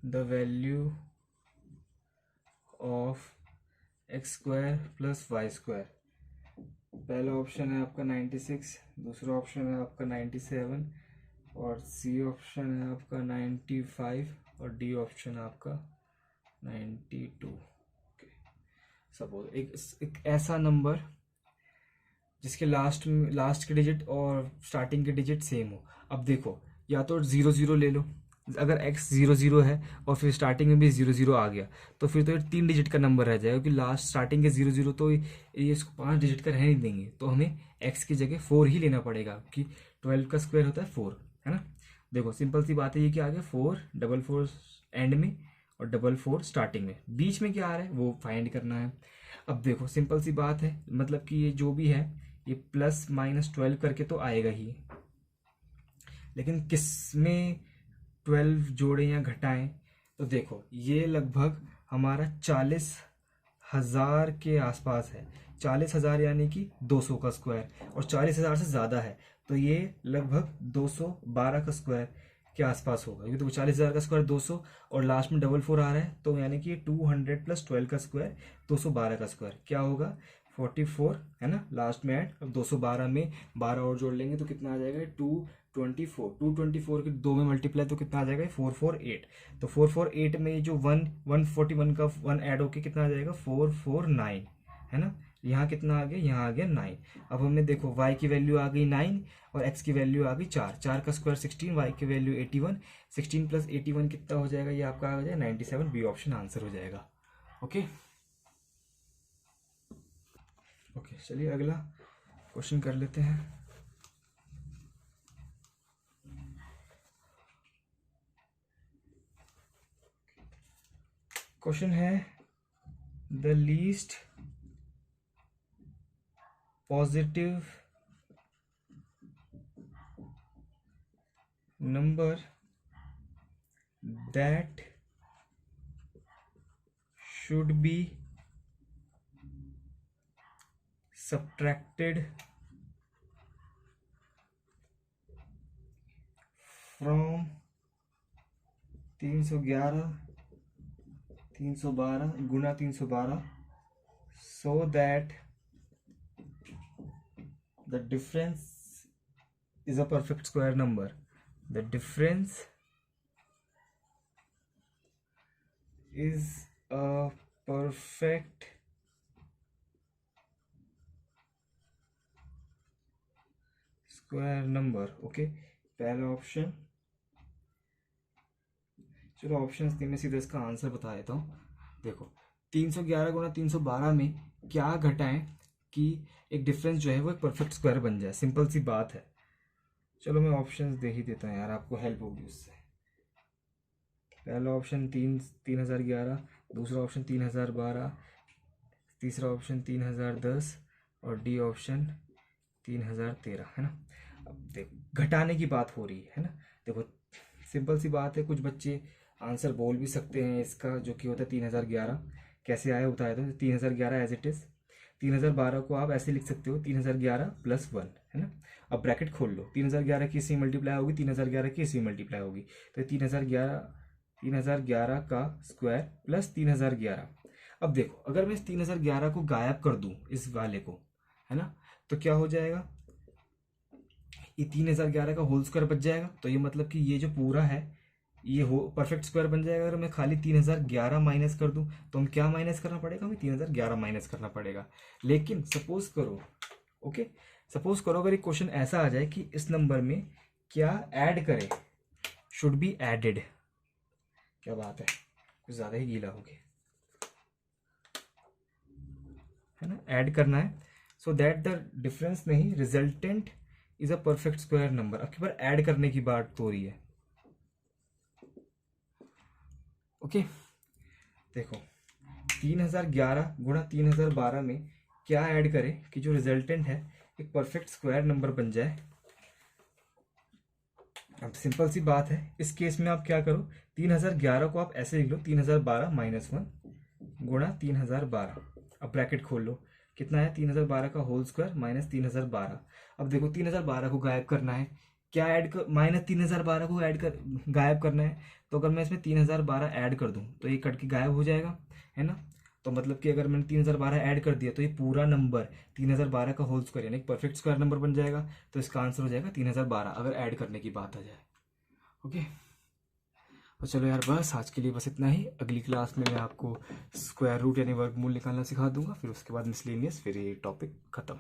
the value of x square plus y square. पहला option है आपका 96, दूसरा option है आपका 97, और C option है आपका 95, और डी ऑप्शन है आपका 92। सपोज एक ऐसा नंबर जिसके लास्ट के डिजिट और स्टार्टिंग के डिजिट सेम हो। अब देखो या तो 00 ले लो, अगर x 00 है और फिर स्टार्टिंग में भी 00 आ गया तो फिर तो ये 3 डिजिट का नंबर रह जाएगा, क्योंकि लास्ट स्टार्टिंग के 00 तो ये इसको 5 डिजिट का रहने नहीं देंगे, तो हमें x की जगह 4 ही लेना पड़ेगा, कि 12 का स्क्वायर होता है 4, है ना। देखो सिंपल सी बात है, ये क्या आ गया 4, 44 एंड में और 44 स्टार्टिंग में, बीच में क्या आ रहा है वो फाइंड करना है। अब देखो सिंपल सी बात है, मतलब कि ये जो भी है ये प्लस माइनस 12 करके तो आएगा ही, लेकिन किस में 12 जोड़ें या घटाएं, तो देखो ये लगभग हमारा 40,000 के आसपास है, 40,000 यानी कि 200 का स्क्वायर, और 40,000 से ज़्यादा है तो ये लगभग 212 का स्क्वायर के आसपास होगा, क्योंकि तो 40,000 का स्क्वायर 200 और लास्ट में 44 आ रहा है, तो यानी कि 200 + 12 का स्क्वायर 212 का स्क्वायर क्या होगा 44, है ना, लास्ट में ऐड। अब 212 में 12 और जोड़ लेंगे तो कितना आ जाएगा 224 के 2 में मल्टीप्लाई तो कितना आ जाएगा 448, तो 448 में जो 141 का 1 ऐड होके कितना आ जाएगा 449, है ना। यहाँ कितना आ गया, यहाँ आ गया 9। अब हमें देखो y की वैल्यू आ गई 9 और x की वैल्यू आ गई 4, 4 का स्क्वायर 16, y की वैल्यू 81, 16 + 81 कितना हो जाएगा, ये आपका आ जाएगा 97, बी ऑप्शन आंसर हो जाएगा। ओके ओके, चलिए अगला क्वेश्चन कर लेते हैं। क्वेश्चन है the least positive number that should be subtracted from 311 Guna 312 so that the difference is a perfect square number. The difference is a perfect square number. Okay, पहला option. चलो options थी, मैं सीधा इसका आंसर बता देता हूँ. देखो 311 गुना 312 में क्या घटाएं कि एक डिफरेंस जो है वो एक परफेक्ट स्क्वायर बन जाए. सिंपल सी बात है. चलो मैं ऑप्शंस दे ही देता हूँ यार, आपको हेल्प होगी उससे. पहला ऑप्शन 3011, दूसरा ऑप्शन 3012, तीसरा ऑप्शन 3010 और डी ऑप्शन 3013, है ना. अब देखो घटाने की बात हो रही है ना. देखो सिंपल सी बात है, कुछ बच्चे आंसर बोल भी सकते हैं इसका, जो कि होता है 3011. कैसे आया बताया था. 3011 एज इट इज़. 3012 को आप ऐसे लिख सकते हो 3011 प्लस 1, है ना. अब ब्रैकेट खोल लो. 3011 की इससे मल्टीप्लाई होगी, 3011 की इससे मल्टीप्लाई होगी, तो 3011 का स्क्वायर प्लस 3011. अब देखो अगर मैं इस 3011 को गायब कर दूं इस वाले को, है ना, तो क्या हो जाएगा. ये 3011 का होल स्क्वायर बच जाएगा. तो ये मतलब कि ये जो पूरा है ये हो परफेक्ट स्क्वायर बन जाएगा. अगर मैं खाली 3011 माइनस कर दूं तो हम क्या माइनस करना पड़ेगा, हमें 3011 माइनस करना पड़ेगा. लेकिन सपोज करो, ओके, सपोज करो अगर एक क्वेश्चन ऐसा आ जाए कि इस नंबर में क्या ऐड करें, शुड बी एडेड. क्या बात है, कुछ ज़्यादा ही गीला हो गया, है ना. ऐड करना है सो दैट द डिफरेंस नहीं, resultant is a perfect square number. अब की बार ऐड करने की बात हो रही है. ओके, देखो 3011 गुणा 3012 में क्या ऐड करें कि जो रिजल्टेंट है एक परफेक्ट स्क्वायर नंबर बन जाए. अब सिंपल सी बात है, इस केस में आप क्या करो, 3011 को आप ऐसे लिख लो 3012 माइनस 1 गुणा 3012. अब ब्रैकेट खोल लो, कितना है 3012 का होल स्क्वायर माइनस 3012. अब देखो 3012 को गायब करना है, क्या ऐड कर, माइनस 3012 को ऐड कर गायब करना है. तो अगर मैं इसमें 3012 ऐड कर दूं तो ये कट के गायब हो जाएगा, है ना. तो मतलब कि अगर मैंने 3012 ऐड कर दिया तो ये पूरा नंबर 3012 का होल स्क्वायर यानी परफेक्ट स्क्वायर नंबर बन जाएगा. तो इसका आंसर हो जाएगा 3012 अगर ऐड करने की बात आ जाए. ओके, तो चलो यार बस आज के लिए बस इतना ही. अगली क्लास में मैं आपको स्क्वायर रूट यानी वर्गमूल निकालना सिखा दूंगा, फिर उसके बाद मिसलेनियस, फिर ये टॉपिक खत्म.